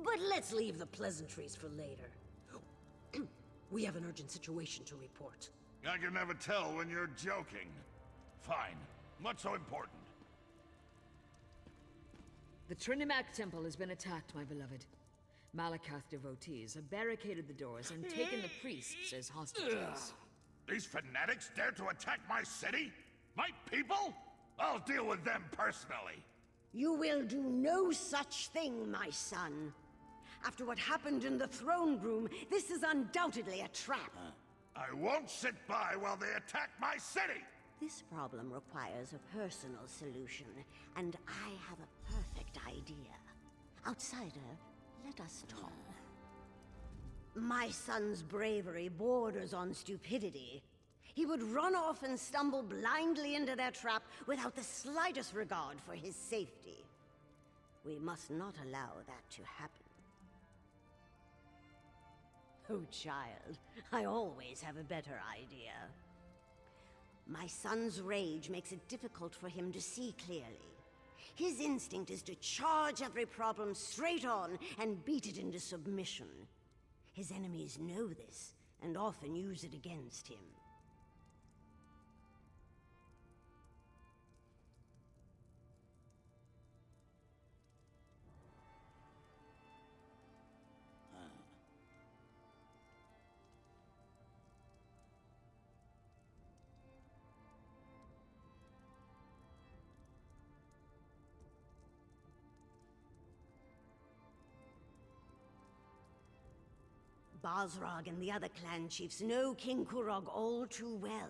But let's leave the pleasantries for later. We have an urgent situation to report. I can never tell when you're joking. Fine. What's so important? The Trinimac Temple has been attacked, my beloved. Malakath devotees have barricaded the doors and taken the priests as hostages. These fanatics dare to attack my city? My people? I'll deal with them personally. You will do no such thing, my son. After what happened in the throne room, this is undoubtedly a trap. I won't sit by while they attack my city! This problem requires a personal solution, and I have a perfect idea. Outsider, let us talk. My son's bravery borders on stupidity. He would run off and stumble blindly into their trap without the slightest regard for his safety. We must not allow that to happen. Oh, child, I always have a better idea. My son's rage makes it difficult for him to see clearly. His instinct is to charge every problem straight on and beat it into submission. His enemies know this and often use it against him. Basrag and the other clan chiefs know King Kurog all too well.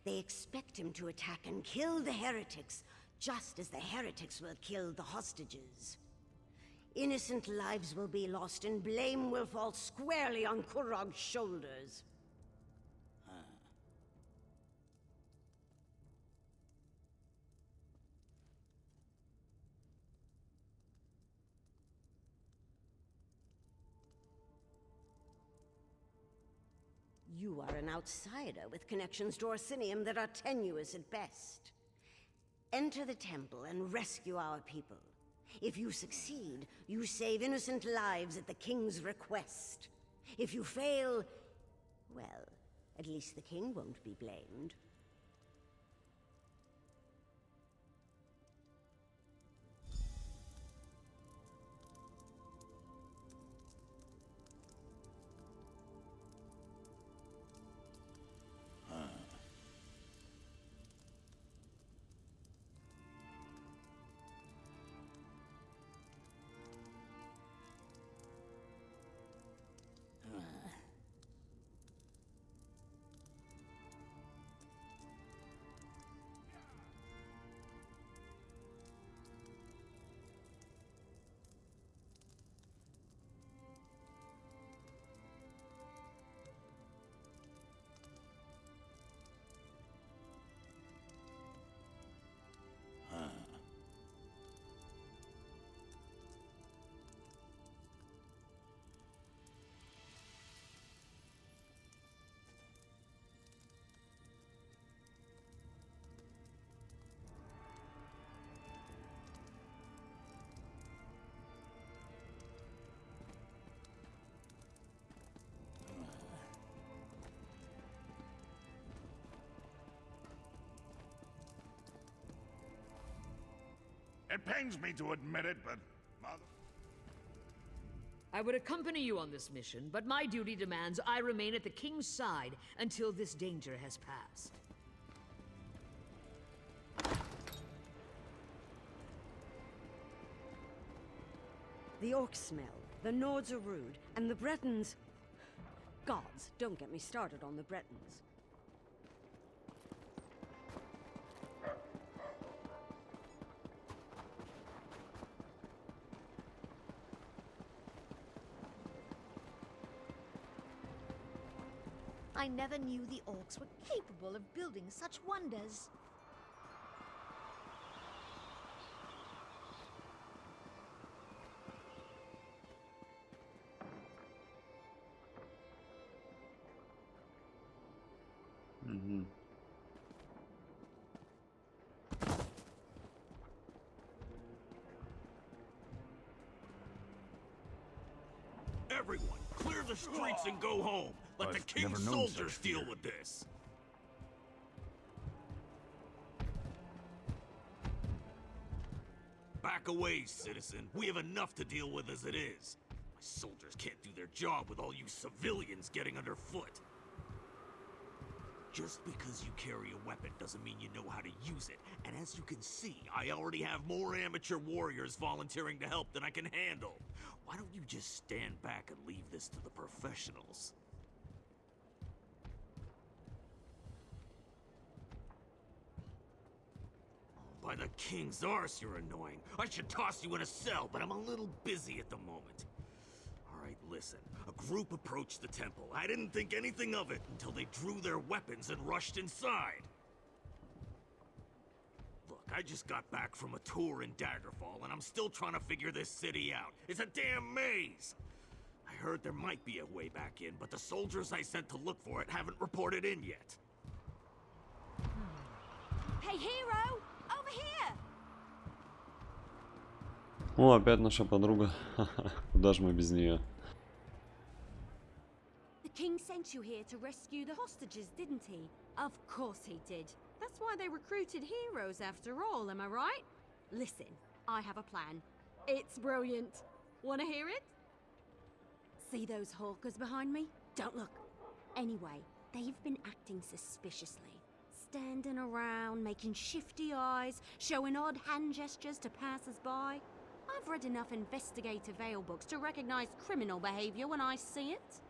They expect him to attack and kill the heretics, just as the heretics will kill the hostages. Innocent lives will be lost and blame will fall squarely on Kurog's shoulders. You are an outsider with connections to Orsinium that are tenuous at best. Enter the temple and rescue our people. If you succeed, you save innocent lives at the king's request. If you fail, well, at least the king won't be blamed. It pains me to admit it, but... Mother... I would accompany you on this mission, but my duty demands I remain at the king's side until this danger has passed. The orcs smell, the Nords are rude, and the Bretons... Gods, don't get me started on the Bretons. I never knew the orcs were capable of building such wonders. Everyone, clear the streets and go home. Let the I've king's never known soldiers such deal fear. with this. Back away, citizen. We have enough to deal with as it is. My soldiers can't do their job with all you civilians getting underfoot. Just because you carry a weapon doesn't mean you know how to use it. And as you can see, I already have more amateur warriors volunteering to help than I can handle. Why don't you just stand back and leave this to the professionals? By the king's arse, you're annoying. I should toss you in a cell, but I'm a little busy at the moment. Alright, listen. A group approached the temple. I didn't think anything of it until they drew their weapons and rushed inside. Look, I just got back from a tour in Daggerfall, and I'm still trying to figure this city out. It's a damn maze! I heard there might be a way back in, but the soldiers I sent to look for it haven't reported in yet. Hey, hero! Over here! О, опять наша подруга. Куда же мы без нее? The king sent you here to rescue the hostages, didn't he? Of course he did. That's why they recruited heroes after all, am I right? Listen, I have a plan. It's brilliant. Wanna hear it? See those hawkers behind me? Don't look. Anyway, they've been acting suspiciously. Standing around, making shifty eyes, showing odd hand gestures to passers-by. I've read enough investigative Vale books to recognize criminal behavior when I see it.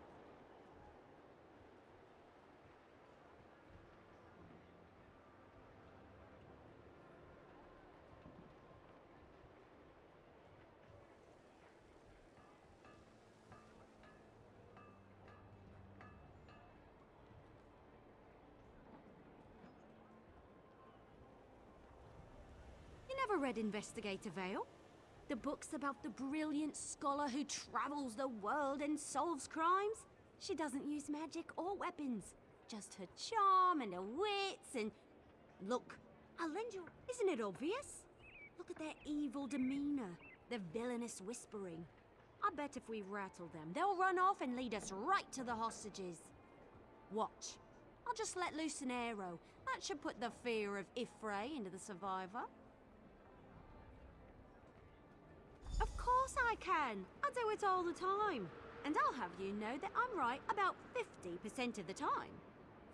Never read Investigator Vale? The books about the brilliant scholar who travels the world and solves crimes? She doesn't use magic or weapons, just her charm and her wits and... Look, I'll lend you... Isn't it obvious? Look at their evil demeanor, their villainous whispering. I bet if we rattle them, they'll run off and lead us right to the hostages. Watch. I'll just let loose an arrow. That should put the fear of Ifray into the survivor. Of course I can. I do it all the time. And I'll have you know that I'm right about 50% of the time.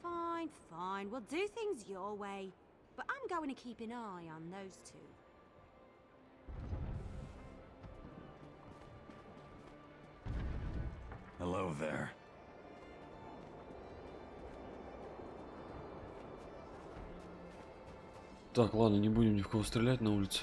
Fine, fine. We'll do things your way. But I'm going to keep an eye on those two. Hello there. Так, ладно, не будем ни в кого стрелять на улице.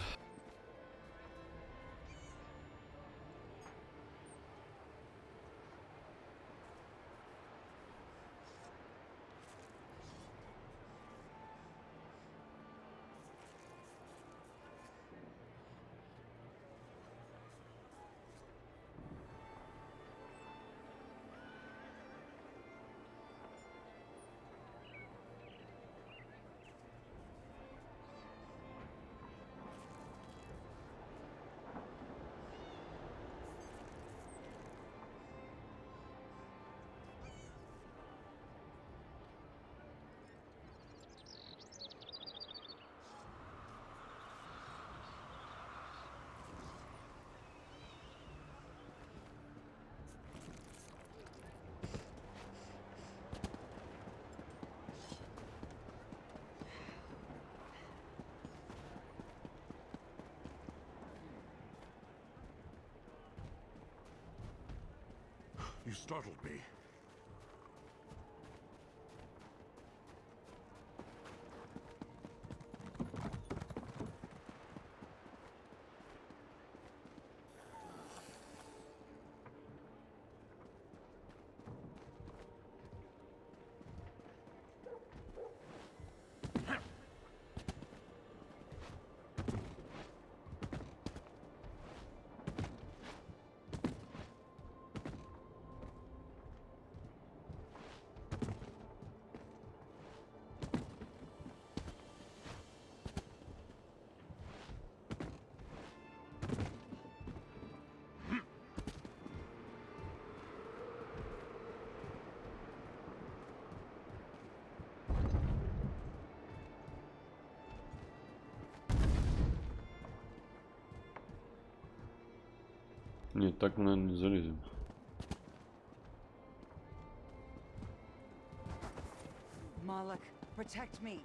You startled me. Нет, так мы, наверное, не залезем. Malak, protect me.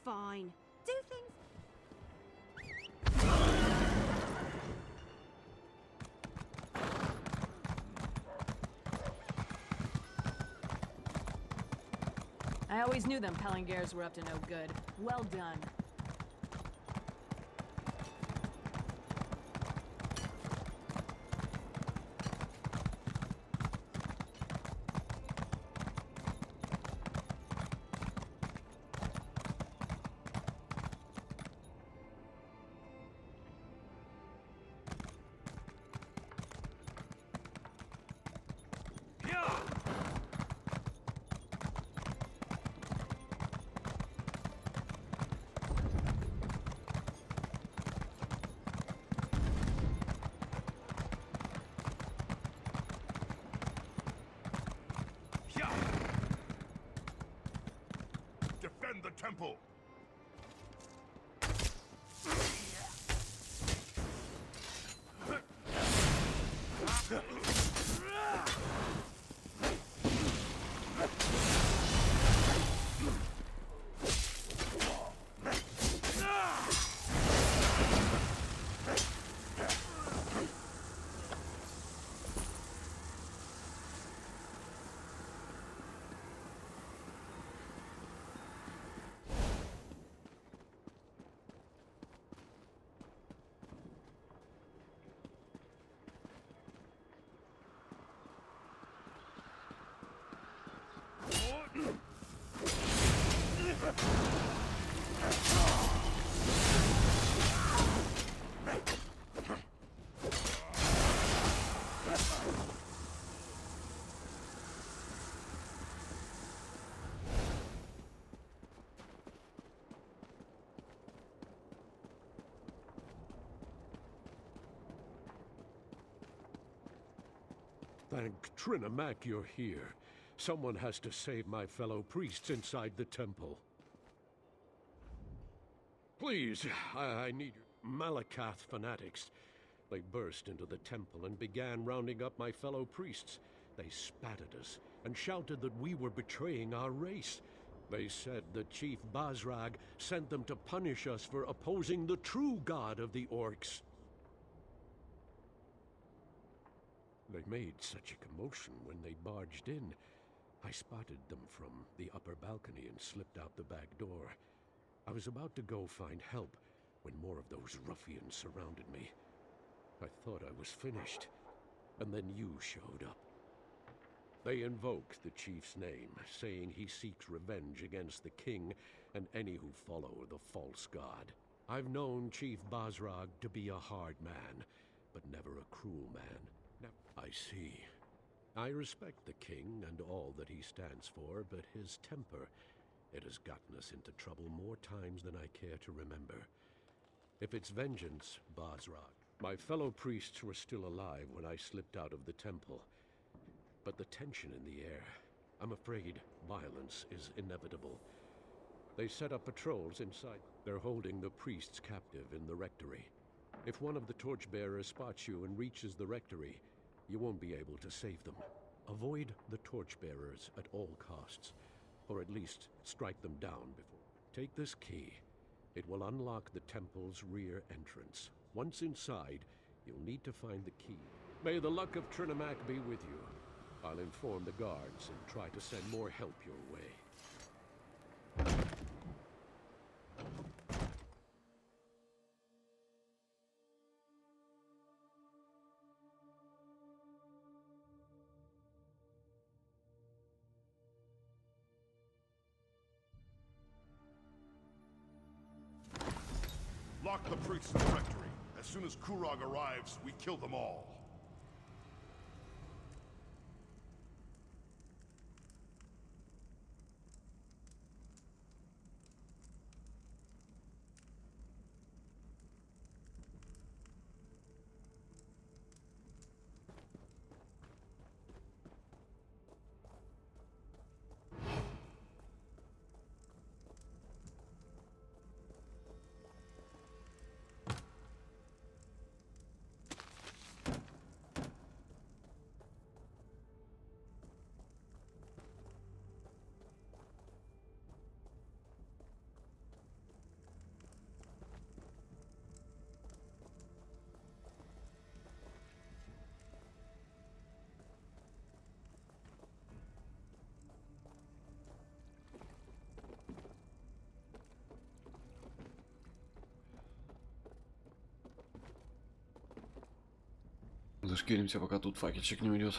Fine. Do things. I always knew them Pellingares were up to no good. Well done. Defend the temple! Thank Trinimac you're here. Someone has to save my fellow priests inside the temple. Please, I need Malakath fanatics. They burst into the temple and began rounding up my fellow priests. They spat at us and shouted that we were betraying our race. They said that Chief Bazrag sent them to punish us for opposing the true god of the orcs. They made such a commotion when they barged in. I spotted them from the upper balcony and slipped out the back door. I was about to go find help when more of those ruffians surrounded me. I thought I was finished, and then you showed up. They invoked the chief's name, saying he seeks revenge against the king and any who follow the false god. I've known Chief Bazrag to be a hard man, but never a cruel man. I see. I respect the king and all that he stands for, but his temper, it has gotten us into trouble more times than I care to remember. If it's vengeance, Bazrag. My fellow priests were still alive when I slipped out of the temple. But the tension in the air, I'm afraid violence is inevitable. They set up patrols inside. They're holding the priests captive in the rectory. If one of the torchbearers spots you and reaches the rectory, you won't be able to save them. Avoid the torchbearers at all costs, or at least strike them down before. Take this key. It will unlock the temple's rear entrance. Once inside, you'll need to find the key. May the luck of Trinimac be with you. I'll inform the guards and try to send more help your way. Lock the priests in the rectory. As soon as Kurog arrives, we kill them all. зашкиримся, пока тут факельчик не уйдет.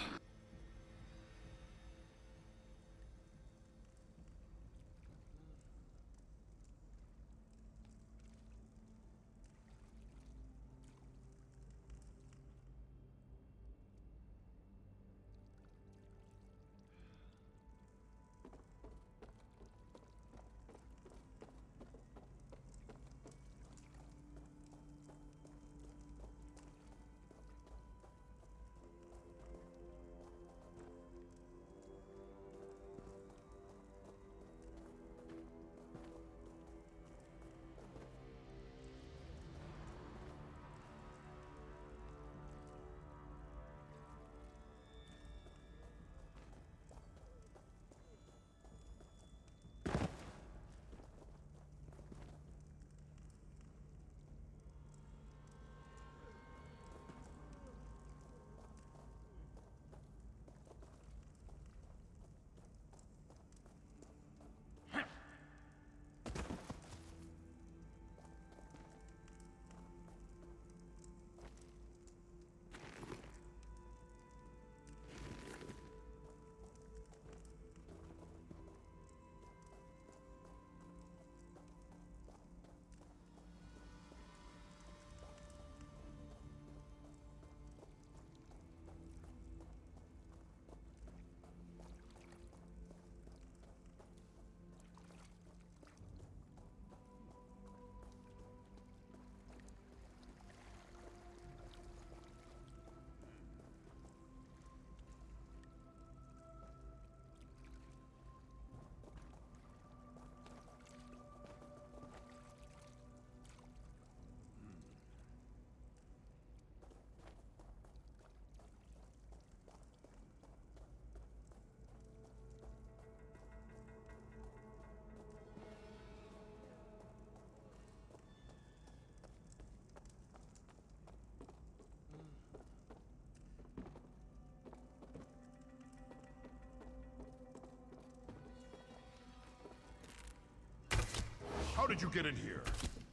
How did you get in here?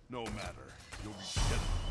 No matter. You'll be dead for it.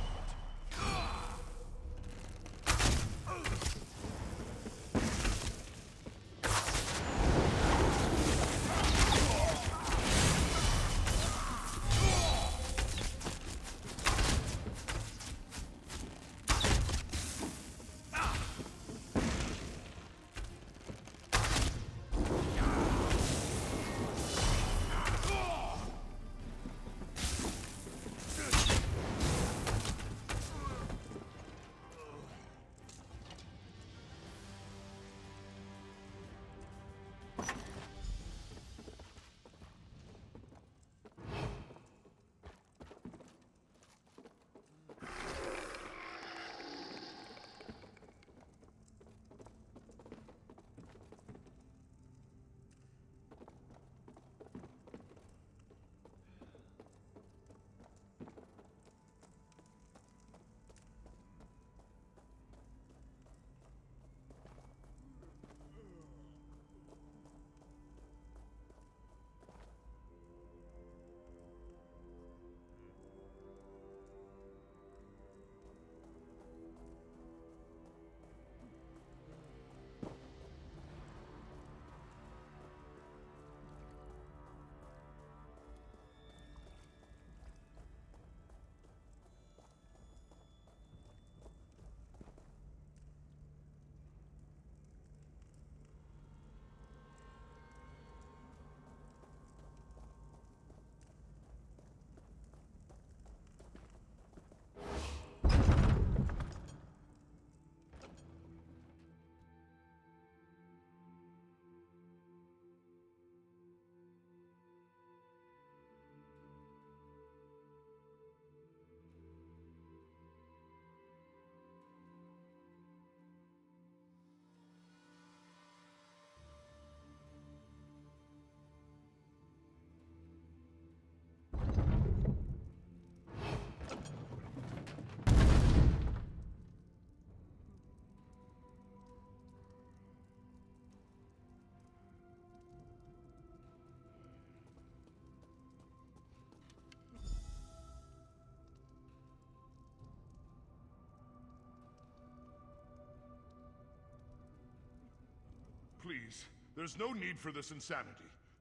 please. There's no need for this insanity.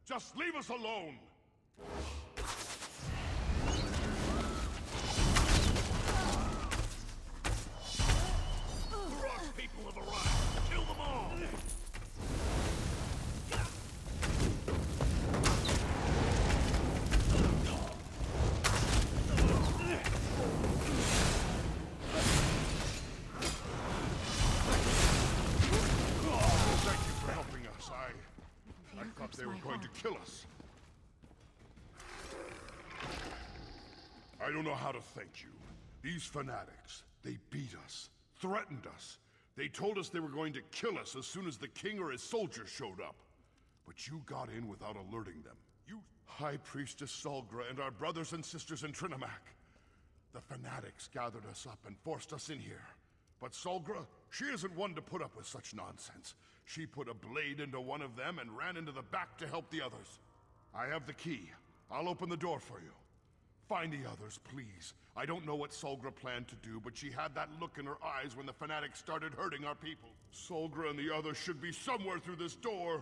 Just leave us alone! The Rock people have arrived! Kill them all! Thank you for helping us. I thought they were going to kill us. I don't know how to thank you. These fanatics, they beat us, threatened us. They told us they were going to kill us as soon as the king or his soldiers showed up. But you got in without alerting them. You, High Priestess Solgra, and our brothers and sisters in Trinimac. The fanatics gathered us up and forced us in here. But Solgra, she isn't one to put up with such nonsense. She put a blade into one of them and ran into the back to help the others. I have the key. I'll open the door for you. Find the others, please. I don't know what Solgra planned to do, but she had that look in her eyes when the fanatics started hurting our people. Solgra and the others should be somewhere through this door.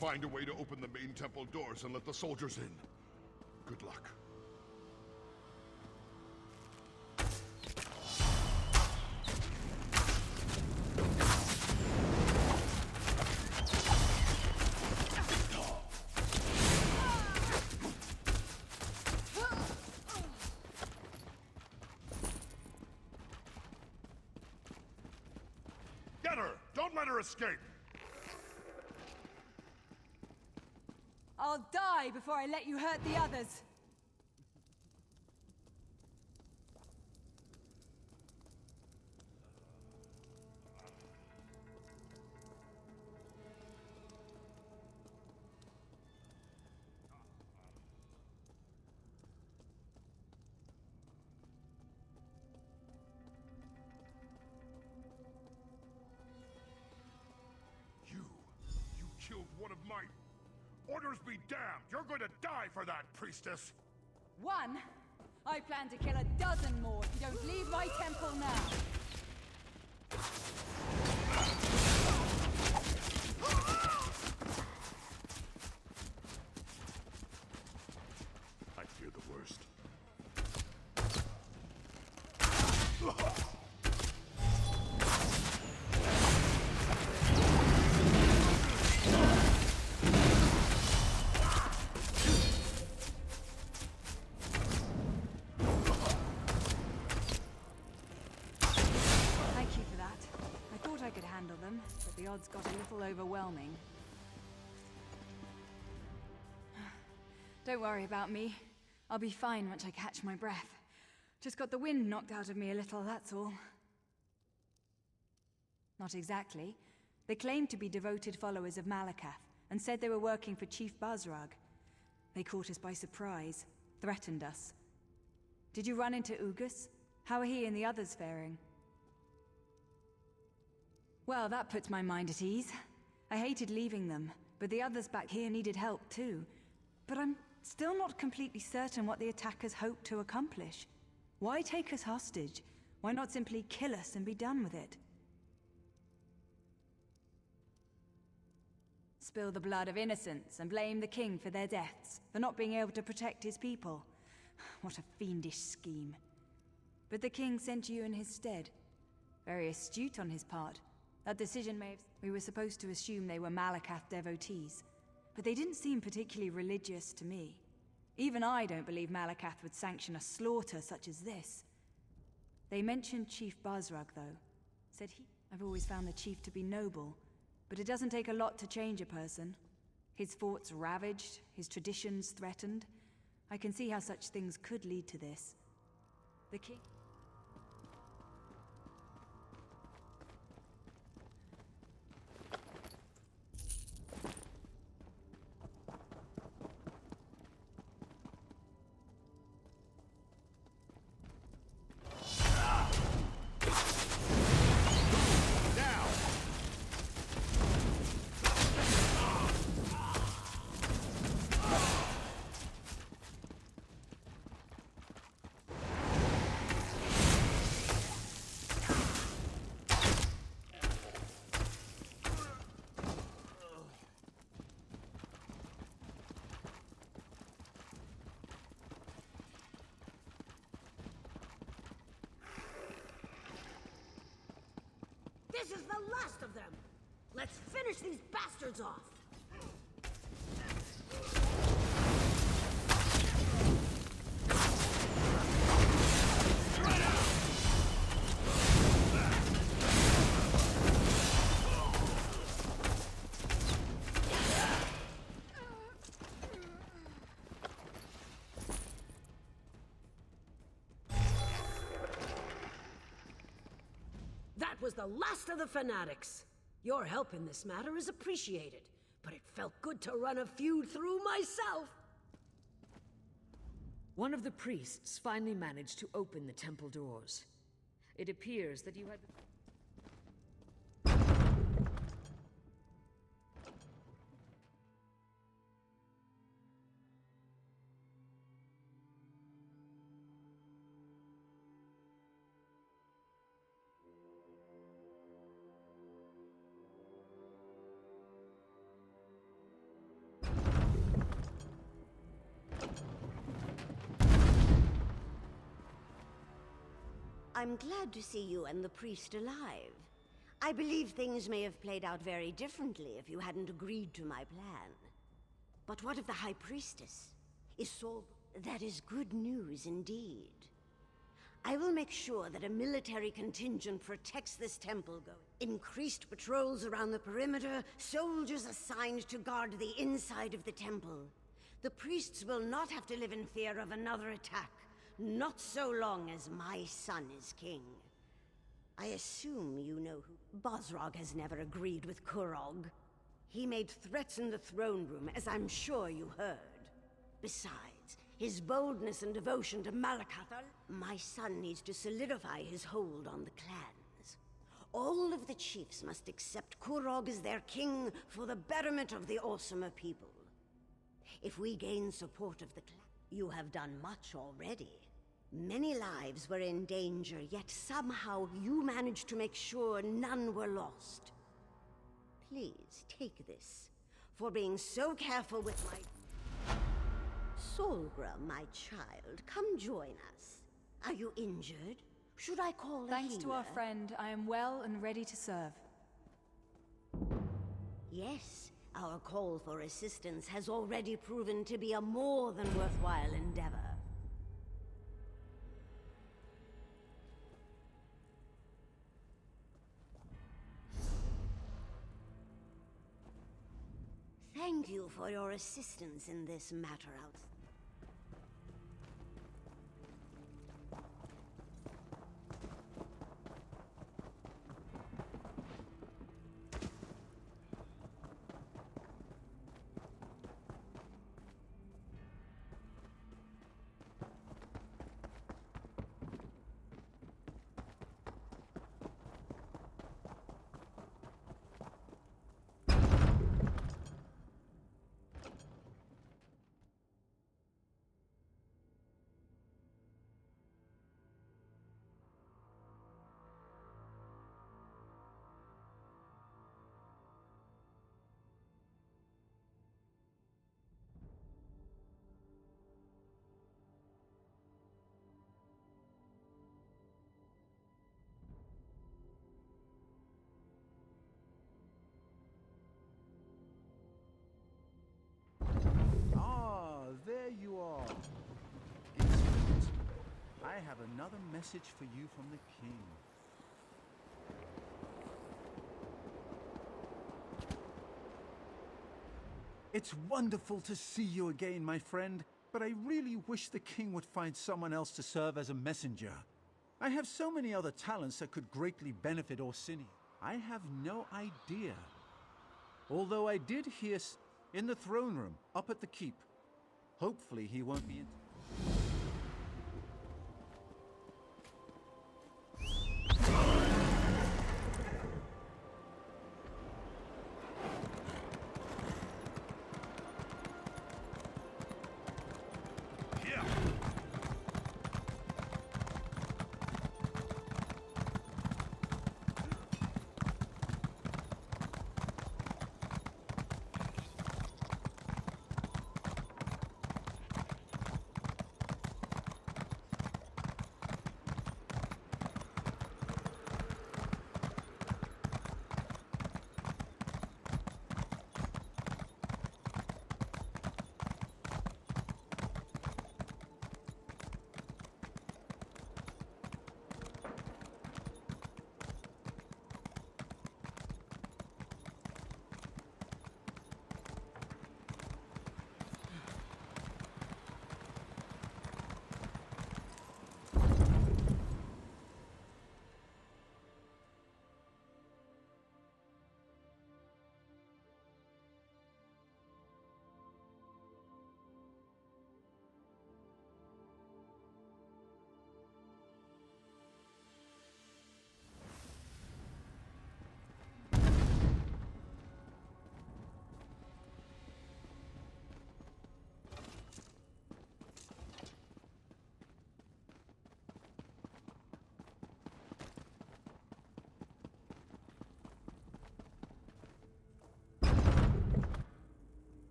Find a way to open the main temple doors and let the soldiers in. Good luck. Get her! Don't let her escape! I'll die before I let you hurt the others. You killed one of my... Orders be damned! You're going to die for that, priestess! One? I plan to kill a dozen more if you don't leave my temple now. I fear the worst. But the odds got a little overwhelming. Don't worry about me. I'll be fine once I catch my breath. Just got the wind knocked out of me a little, that's all. Not exactly. They claimed to be devoted followers of Malakath, and said they were working for Chief Bazrag. They caught us by surprise, threatened us. Did you run into Ugus? How are he and the others faring? Well, that puts my mind at ease. I hated leaving them, but the others back here needed help too. But I'm still not completely certain what the attackers hope to accomplish. Why take us hostage? Why not simply kill us and be done with it? Spill the blood of innocents and blame the king for their deaths, for not being able to protect his people. What a fiendish scheme. But the king sent you in his stead. Very astute on his part. That decision may have... We were supposed to assume they were Malakath devotees, but they didn't seem particularly religious to me. Even I don't believe Malakath would sanction a slaughter such as this. They mentioned Chief Bazrag, though. Said he... I've always found the chief to be noble, but it doesn't take a lot to change a person. His forts ravaged, his traditions threatened. I can see how such things could lead to this. The king... This is the last of them! Let's finish these bastards off! That was the last of the fanatics. Your help in this matter is appreciated, but it felt good to run a feud through myself. One of the priests finally managed to open the temple doors. It appears that you had... I'm glad to see you and the priest alive. I believe things may have played out very differently if you hadn't agreed to my plan. But what of the High Priestess? Isolde? That is good news indeed. I will make sure that a military contingent protects this temple increased patrols around the perimeter, soldiers assigned to guard the inside of the temple. The priests will not have to live in fear of another attack. Not so long as my son is king. I assume you know who... Bosrog has never agreed with Kurog. He made threats in the throne room, as I'm sure you heard. Besides, his boldness and devotion to Malakathal, my son needs to solidify his hold on the clans. All of the chiefs must accept Kurog as their king for the betterment of the Orsimer people. If we gain support of the clan, you have done much already. Many lives were in danger, yet somehow you managed to make sure none were lost. Please, take this, for being so careful with my... Solgra, my child, come join us. Are you injured? Should I call a Thanks to our healer? friend, I am well and ready to serve. Yes, our call for assistance has already proven to be a more than worthwhile endeavor. Thank you for your assistance in this matter outside. There you are. Excellent. I have another message for you from the king. It's wonderful to see you again, my friend, but I really wish the king would find someone else to serve as a messenger. I have so many other talents that could greatly benefit Orsini. I have no idea. Although I did hear in the throne room, up at the keep. Hopefully he won't be in...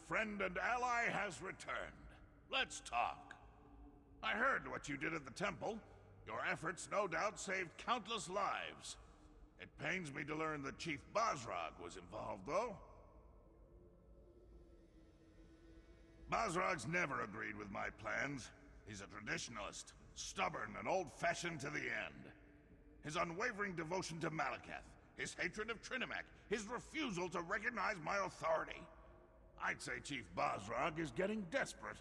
friend and ally has returned. Let's talk. I heard what you did at the temple. Your efforts no doubt saved countless lives. It pains me to learn that Chief Basrog was involved, though. Basrog's never agreed with my plans. He's a traditionalist, stubborn and old-fashioned to the end. His unwavering devotion to Malakath, his hatred of Trinimac, his refusal to recognize my authority. I'd say Chief Basrog is getting desperate.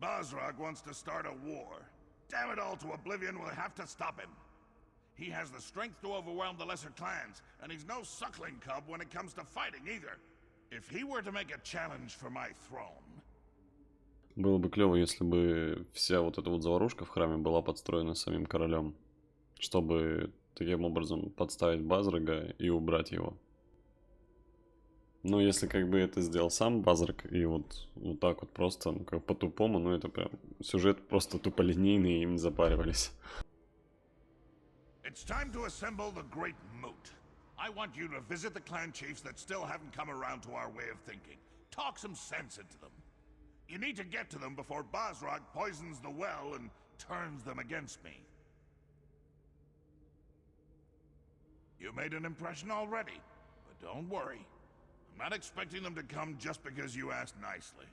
Basrog wants to start a war. Damn it all to oblivion, we'll have to stop him. He has the strength to overwhelm the lesser clans, and he's no suckling cub when it comes to fighting either. If he were to make a challenge for my throne... Было бы клево, если бы вся вот эта вот заварушка в храме была подстроена самим королем, чтобы таким образом подставить Базрога и убрать его. Но если как бы это сделал сам Базрог и вот так вот просто, ну как по-тупому, ну это прям сюжет просто туполинейный, и им не запаривались. It's time to assemble the Great Moot. I want you to visit the clan chiefs that still haven't come around to our way of thinking. Talk some sense into them. You need to get to them before Basrog poisons the well and turns them against me. You made an impression already, but don't worry. I'm not expecting them to come just because you asked nicely.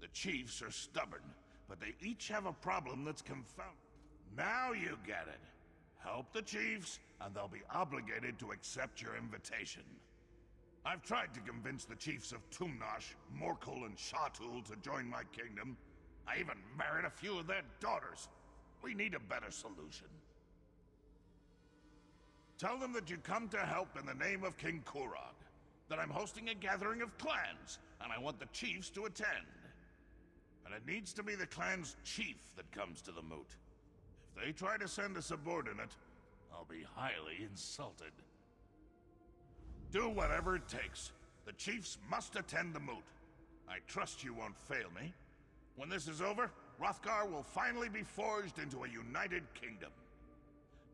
The chiefs are stubborn, but they each have a problem that's confounding. Now you get it. Help the chiefs, and they'll be obligated to accept your invitation. I've tried to convince the chiefs of Tumnash, Morkul, and Shatul to join my kingdom. I even married a few of their daughters. We need a better solution. Tell them that you come to help in the name of King Kurog, that I'm hosting a gathering of clans, and I want the chiefs to attend. And it needs to be the clan's chief that comes to the moot. If they try to send a subordinate, I'll be highly insulted. Do whatever it takes. The chiefs must attend the moot. I trust you won't fail me. When this is over, Hrothgar will finally be forged into a united kingdom.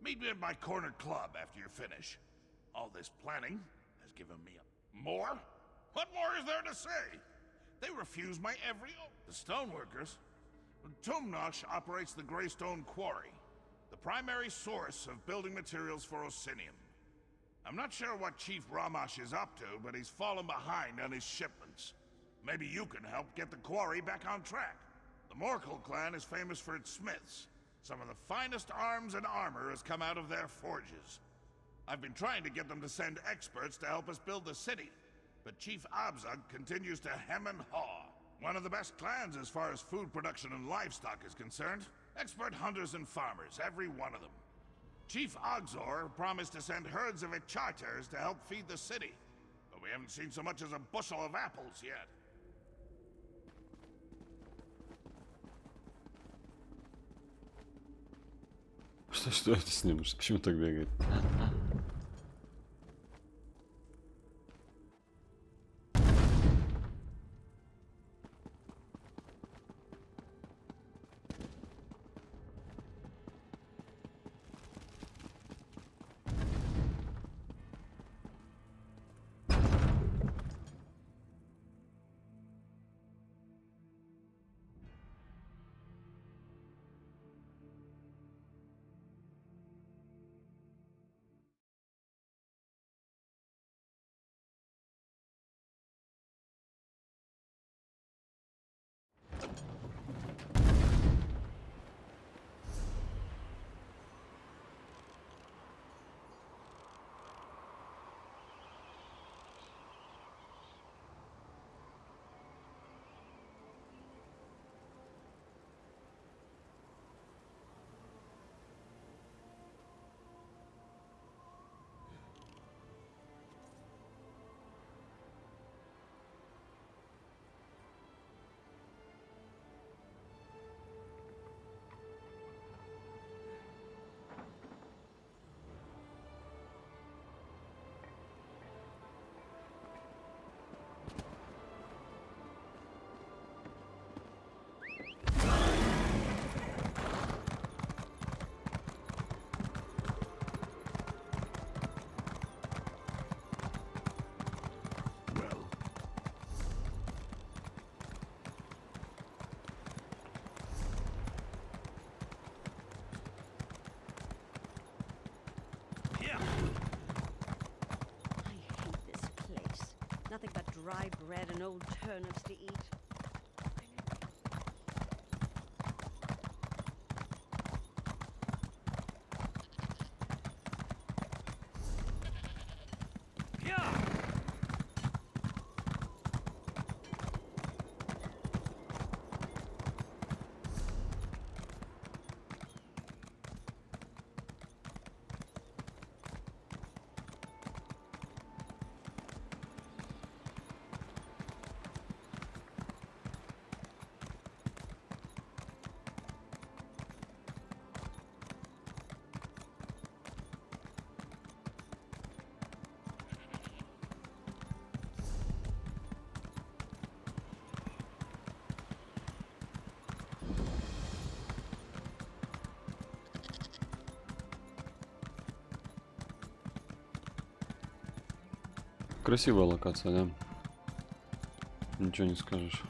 Meet me at my corner club after you finish. All this planning has given me more? What more is there to say? They refuse my every The stoneworkers? Tumnash operates the Greystone Quarry, the primary source of building materials for Orsinium. I'm not sure what Chief Ramash is up to, but he's fallen behind on his shipments. Maybe you can help get the quarry back on track. The Morkul clan is famous for its smiths. Some of the finest arms and armor has come out of their forges. I've been trying to get them to send experts to help us build the city, but Chief Abzug continues to hem and haw. One of the best clans as far as food production and livestock is concerned. Expert hunters and farmers, every one of them. Chief Ogzor promised to send herds of Icharters to help feed the city, but we haven't seen so much as a bushel of apples yet. Что это с ним? Почему так бегает? dry bread and old turnips to eat. Красивая локация, да? Ничего не скажешь.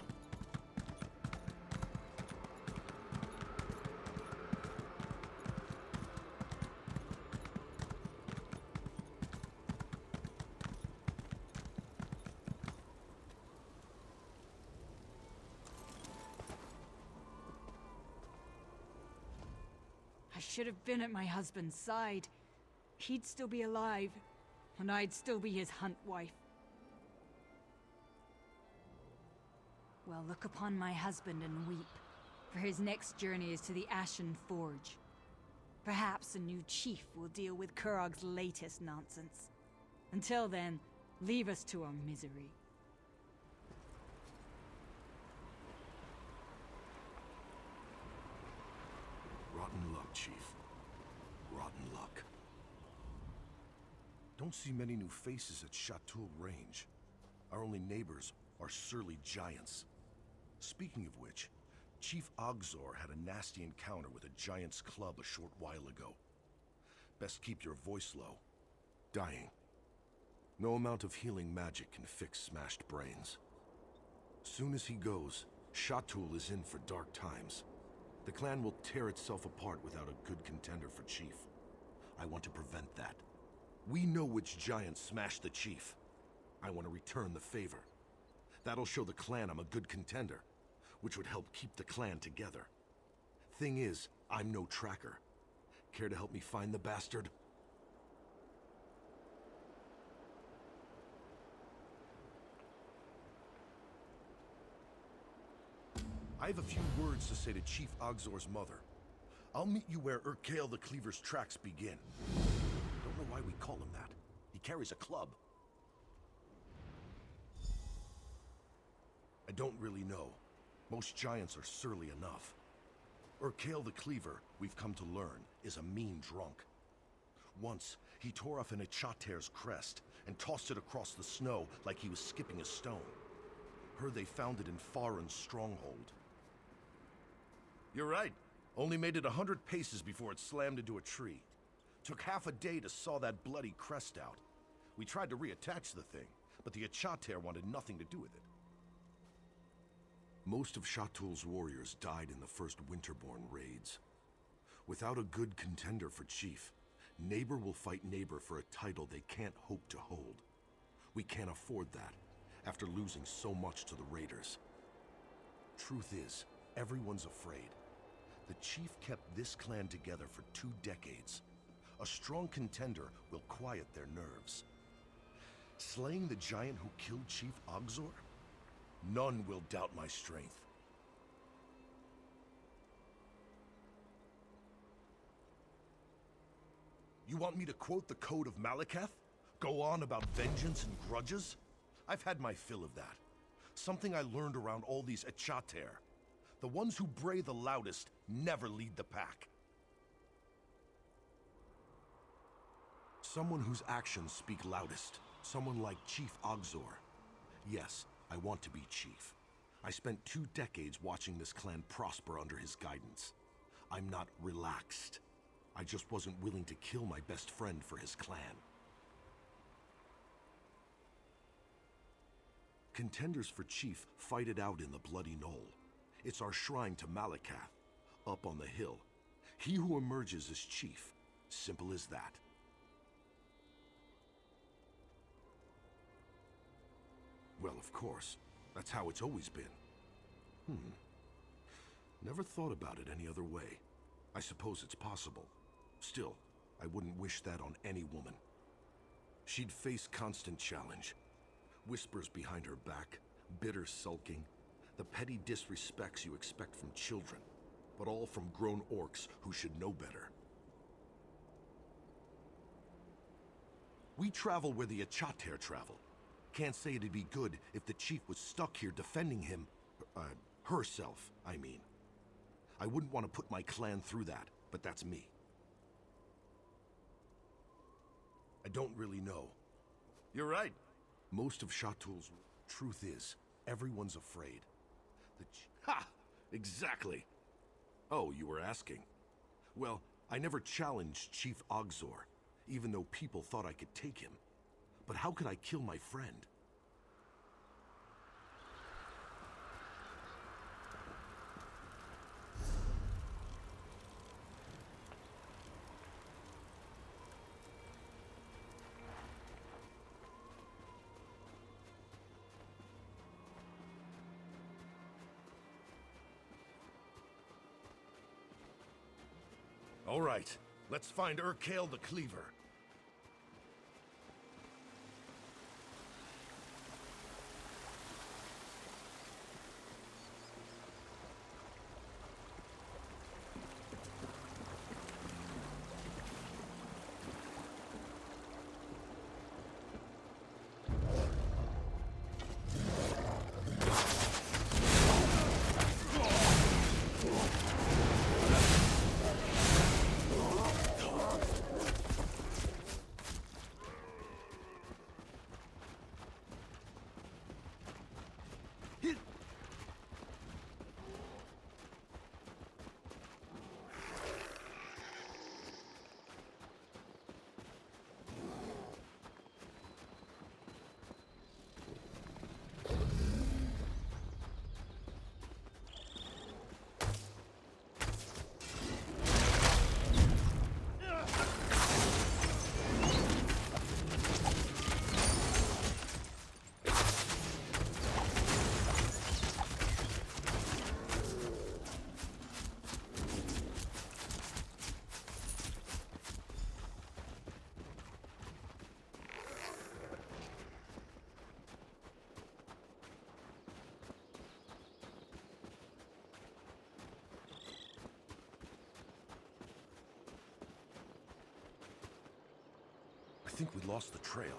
I should have been at my husband's side. He'd still be alive, and I'd still be his hunt wife. Well, look upon my husband and weep, for his next journey is to the Ashen Forge. Perhaps a new chief will deal with Kurog's latest nonsense. Until then, leave us to our misery. Rotten luck, Chief. Rotten luck. Don't see many new faces at Chateau Range. Our only neighbors are surly giants. Speaking of which, Chief Ogzor had a nasty encounter with a giant's club a short while ago. Best keep your voice low. Dying. No amount of healing magic can fix smashed brains. Soon as he goes, Chatul is in for dark times. The clan will tear itself apart without a good contender for chief. I want to prevent that. We know which giant smashed the chief. I want to return the favor. That'll show the clan I'm a good contender, which would help keep the clan together. Thing is, I'm no tracker. Care to help me find the bastard? I have a few words to say to Chief Ogzor's mother. I'll meet you where Urkael the Cleaver's tracks begin. Don't know why we call him that. He carries a club. I don't really know. Most giants are surly enough. Urkael the Cleaver, we've come to learn, is a mean drunk. Once, he tore off an Ichater's crest and tossed it across the snow like he was skipping a stone. Heard they found it in Farin's stronghold. You're right. Only made it 100 paces before it slammed into a tree. Took half a day to saw that bloody crest out. We tried to reattach the thing, but the Ichater wanted nothing to do with it. Most of Chatul's warriors died in the first Winterborn raids. Without a good contender for chief, neighbor will fight neighbor for a title they can't hope to hold. We can't afford that, after losing so much to the raiders. Truth is, everyone's afraid. The chief kept this clan together for 2 decades. A strong contender will quiet their nerves. Slaying the giant who killed Chief Ogzor? None will doubt my strength. You want me to quote the Code of Malakath? Go on about vengeance and grudges? I've had my fill of that. Something I learned around all these Ichater. The ones who bray the loudest never lead the pack. Someone whose actions speak loudest. Someone like Chief Ogzor. Yes, I want to be chief. I spent 2 decades watching this clan prosper under his guidance. I'm not relaxed. I just wasn't willing to kill my best friend for his clan. Contenders for chief fight it out in the Bloody Knoll. It's our shrine to Malakath, up on the hill. He who emerges is chief. Simple as that. Well, of course. That's how it's always been. Never thought about it any other way. I suppose it's possible. Still, I wouldn't wish that on any woman. She'd face constant challenge. Whispers behind her back, bitter sulking, the petty disrespects you expect from children, but all from grown orcs who should know better. We travel where the Achater travel. Can't say it'd be good if the chief was stuck here defending him, herself, I mean. I wouldn't want to put my clan through that, but that's me. I don't really know. You're right. Most of Chatul's truth is, everyone's afraid. Ha! Exactly! Oh, you were asking. Well, I never challenged Chief Ogzor, even though people thought I could take him. But how could I kill my friend? All right, let's find Urkale the Cleaver. I think we lost the trail.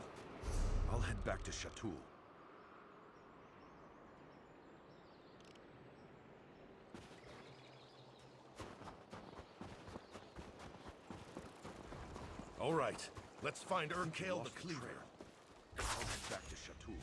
I'll head back to Chatul. All right, let's find Urkale the Cleaver. I'll head back to Chatul.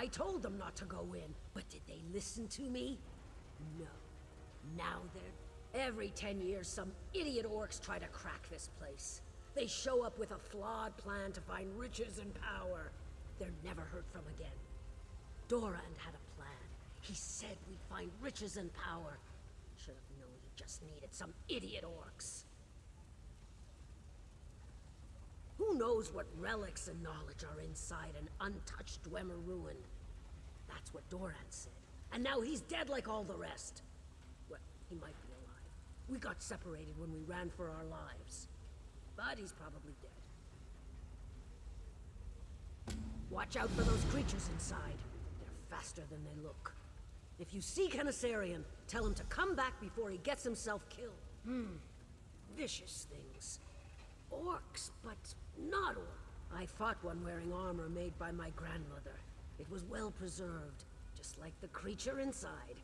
I told them not to go in, but did they listen to me? No. Now they're... Every 10 years, some idiot orcs try to crack this place. They show up with a flawed plan to find riches and power. They're never heard from again. Dorand had a plan. He said we'd find riches and power. Should have known he just needed some idiot orcs. Who knows what relics and knowledge are inside an untouched Dwemer ruin? That's what Dorand said. And now he's dead like all the rest. Well, he might be alive. We got separated when we ran for our lives. But he's probably dead. Watch out for those creatures inside. They're faster than they look. If you see Canissarian, tell him to come back before he gets himself killed. Vicious things. Orcs, but not orcs. I fought one wearing armor made by my grandmother. It was well preserved, just like the creature inside.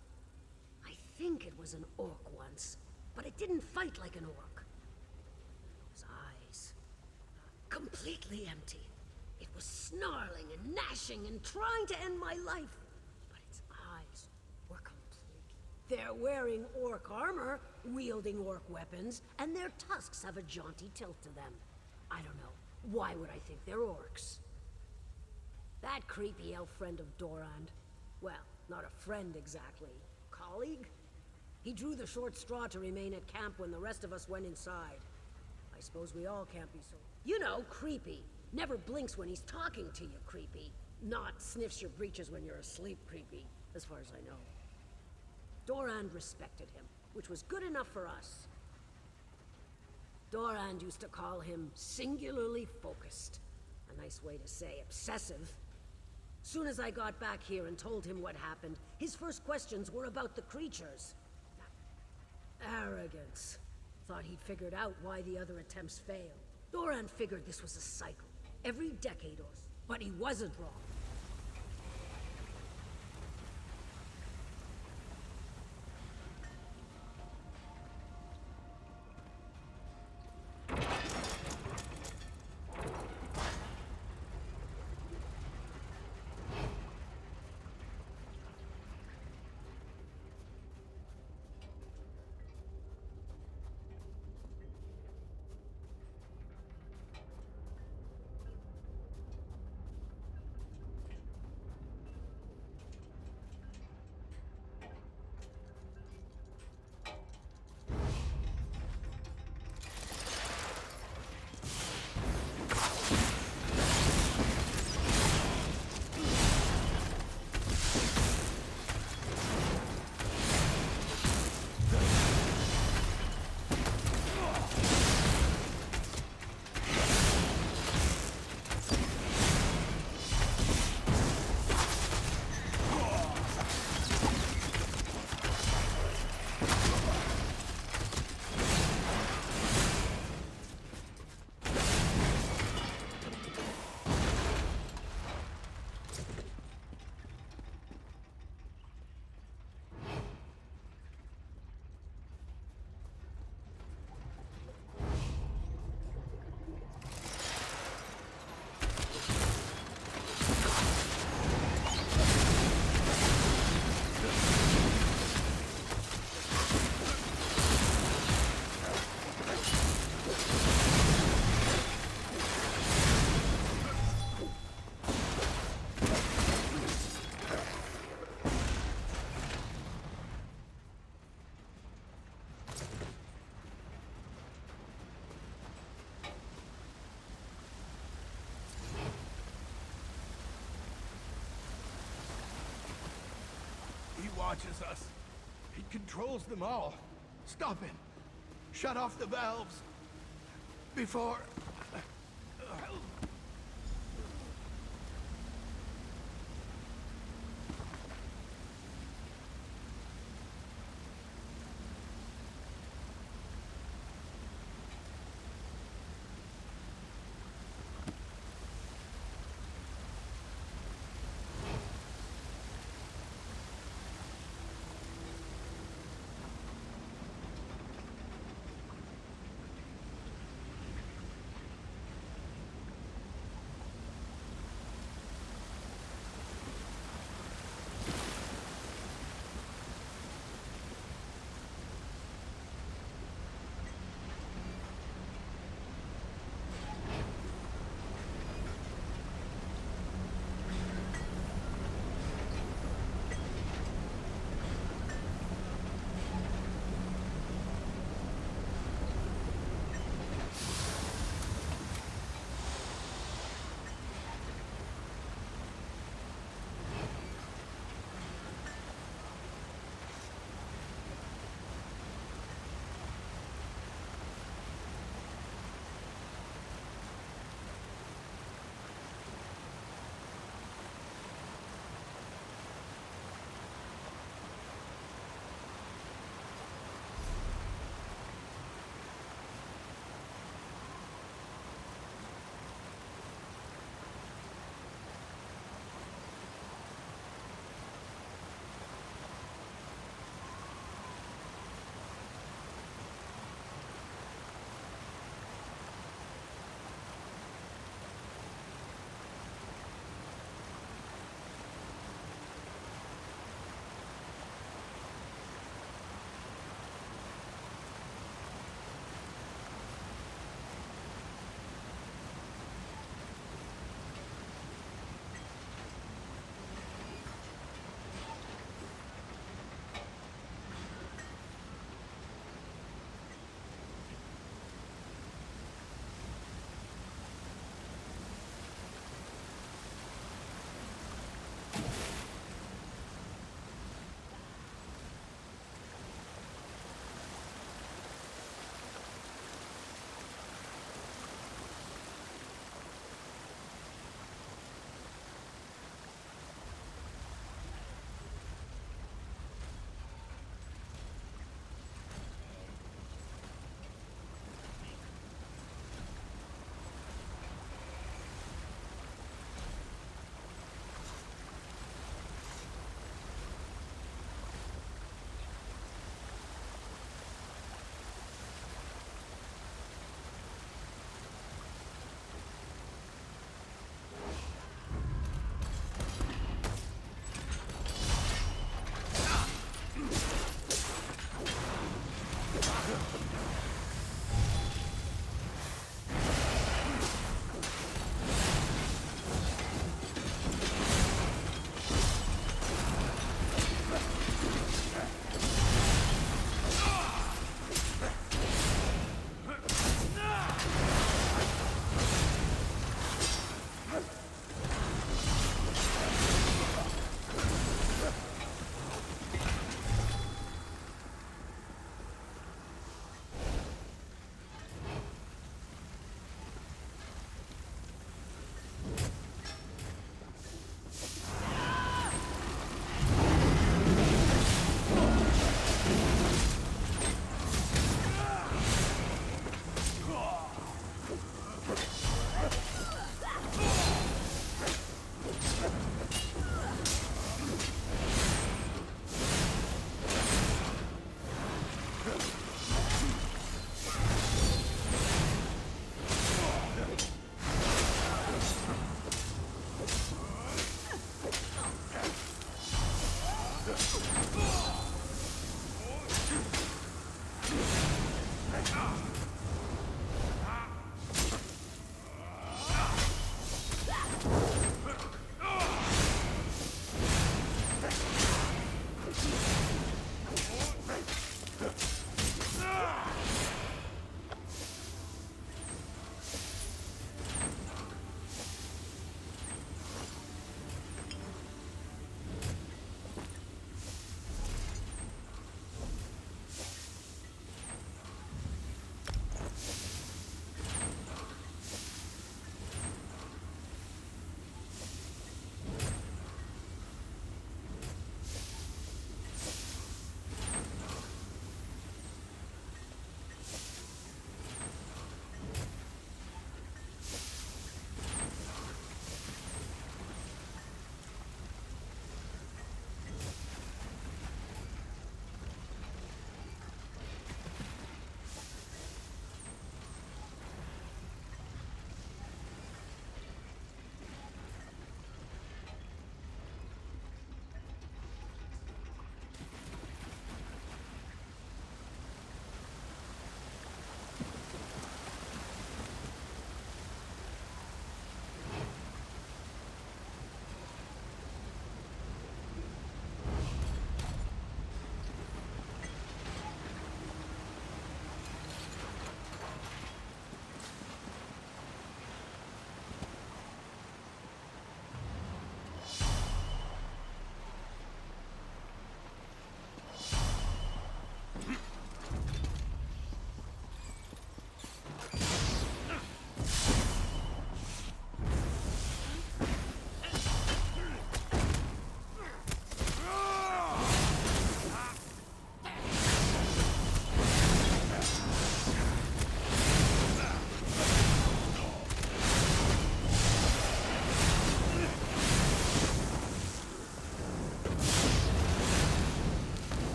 I think it was an orc once, but it didn't fight like an orc. Those eyes, completely empty. It was snarling and gnashing and trying to end my life, but its eyes were complete. They're wearing orc armor, wielding orc weapons, and their tusks have a jaunty tilt to them. I don't know. Why would I think they're orcs? That creepy elf friend of Dorand. Well, not a friend exactly. Colleague? He drew the short straw to remain at camp when the rest of us went inside. I suppose we all can't be so... You know, creepy. Never blinks when he's talking to you, creepy. Not sniffs your breeches when you're asleep, creepy, as far as I know. Dorand respected him, which was good enough for us. Dorand used to call him singularly focused. A nice way to say obsessive. Soon as I got back here and told him what happened, his first questions were about the creatures. Arrogance. Thought he'd figured out why the other attempts failed. Dorand figured this was a cycle. Every decade or so. But he wasn't wrong. Watches us. He controls them all. Stop it. Shut off the valves. Before...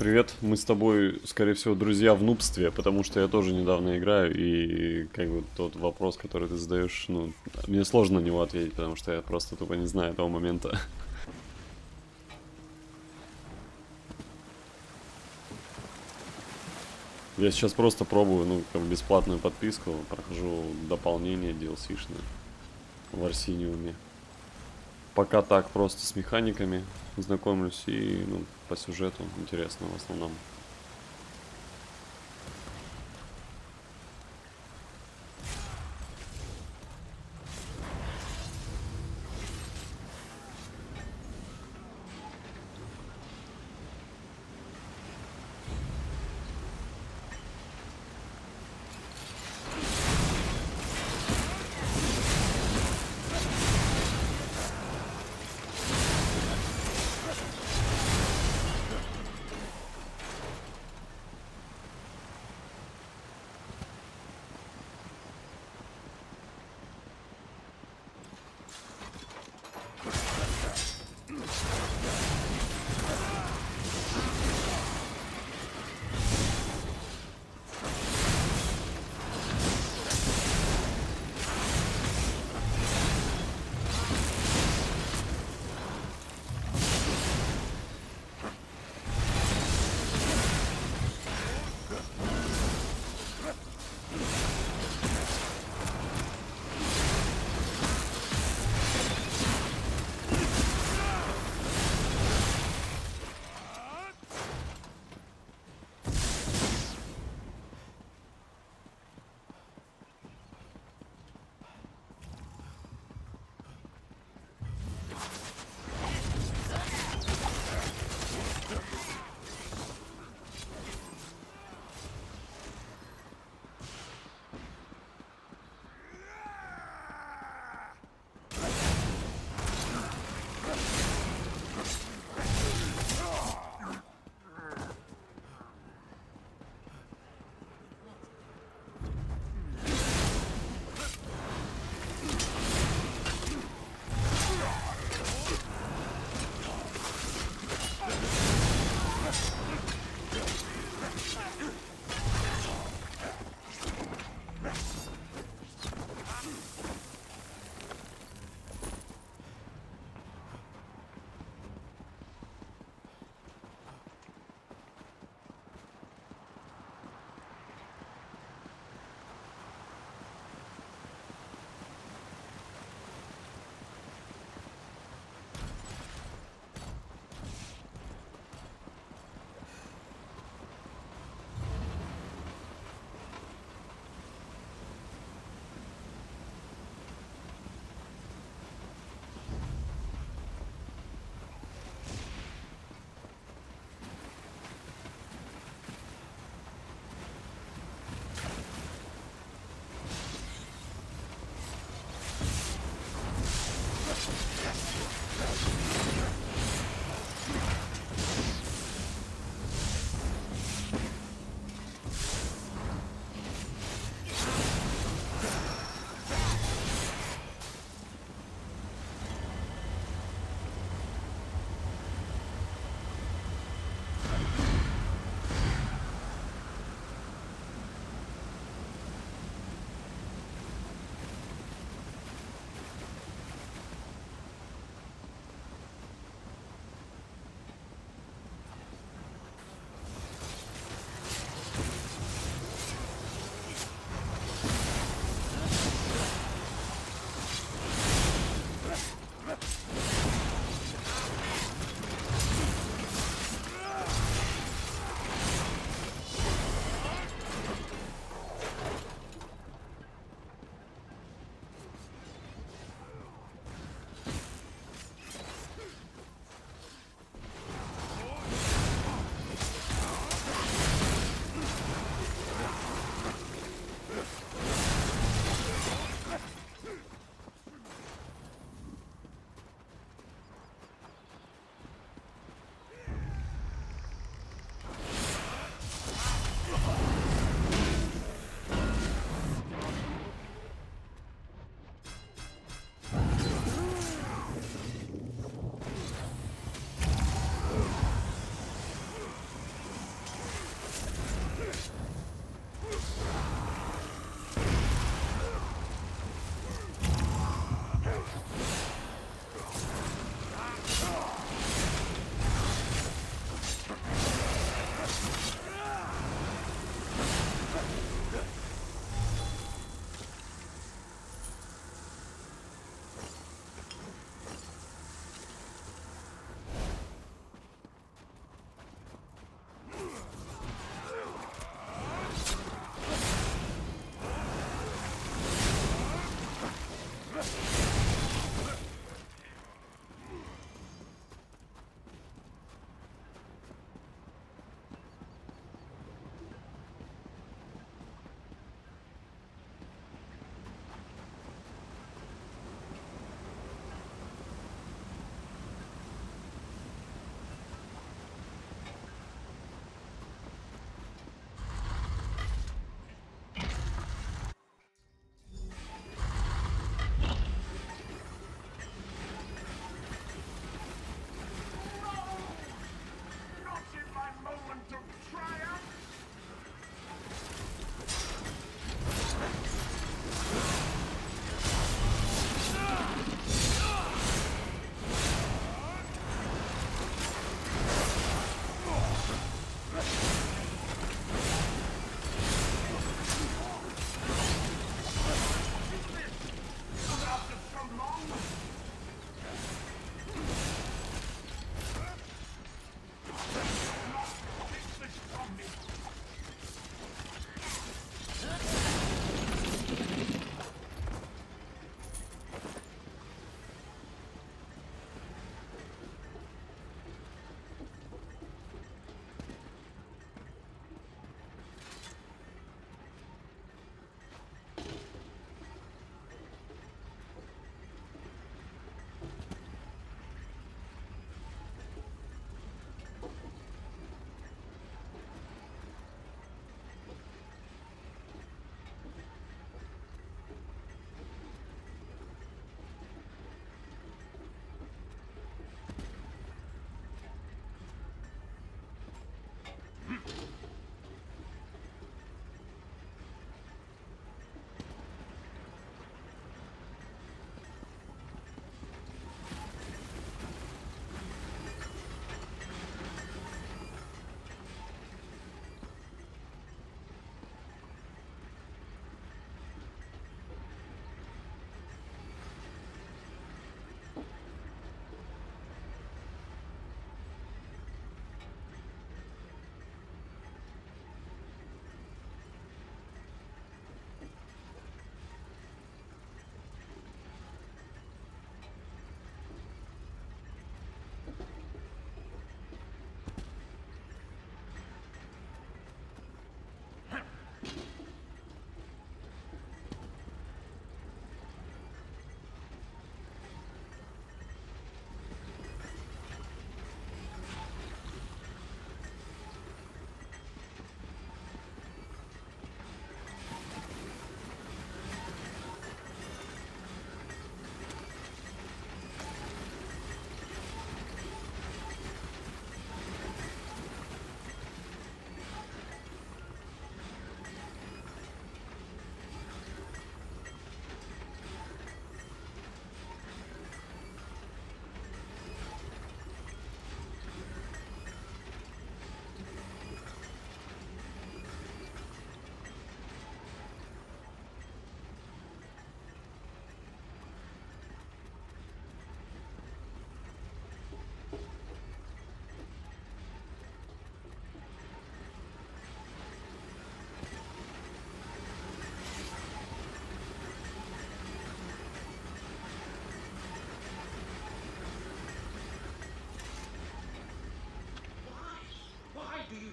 Привет, мы с тобой, скорее всего, друзья в нубстве, потому что я тоже недавно играю, и как бы тот вопрос, который ты задаешь, ну, мне сложно на него ответить, потому что я просто тупо не знаю этого момента. Я сейчас просто пробую, ну, как бы бесплатную подписку, прохожу дополнение DLC-шное в Орсиниуме. Пока так, просто с механиками знакомлюсь и, ну, по сюжету интересно в основном.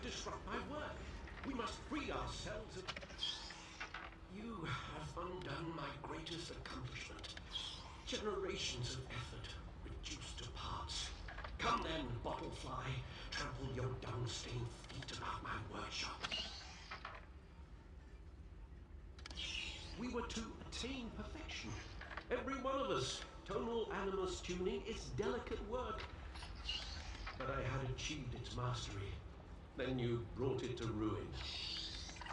disrupt my work. We must free ourselves of... You have undone my greatest accomplishment. Generations of effort reduced to parts. Come then, bottlefly. Trample your dung-stained feet about my workshop. We were to attain perfection. Every one of us. Tonal animus tuning is delicate work. But I had achieved its mastery. Then you brought it to ruin.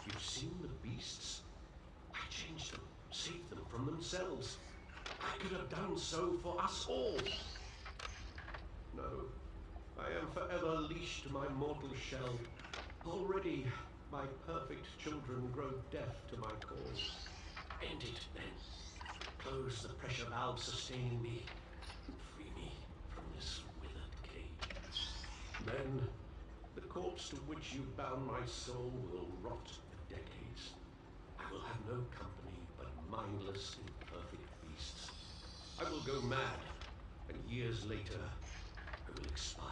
You've seen the beasts? I changed them, saved them from themselves. I could have done so for us all. No, I am forever leashed to my mortal shell. Already, my perfect children grow deaf to my calls. End it, then. Close the pressure valve sustaining me. Free me from this withered cage. Then, the corpse to which you bound my soul will rot for decades. I will have no company but mindless, imperfect beasts. I will go mad, and years later, I will expire.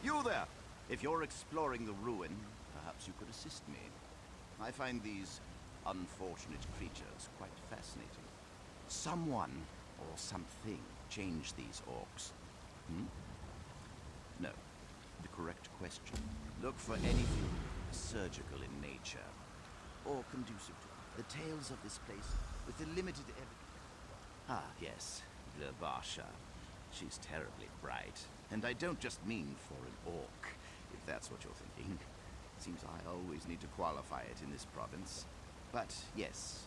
You there! If you're exploring the ruin, perhaps you could assist me. I find these unfortunate creatures quite fascinating. Someone or something changed these orcs. No. The correct question. Look for anything surgical in nature, or conducive to the tales of this place with the limited evidence. Ah, yes, the Barsha. She's terribly bright. And I don't just mean for an orc, if that's what you're thinking. Seems I always need to qualify it in this province. But yes.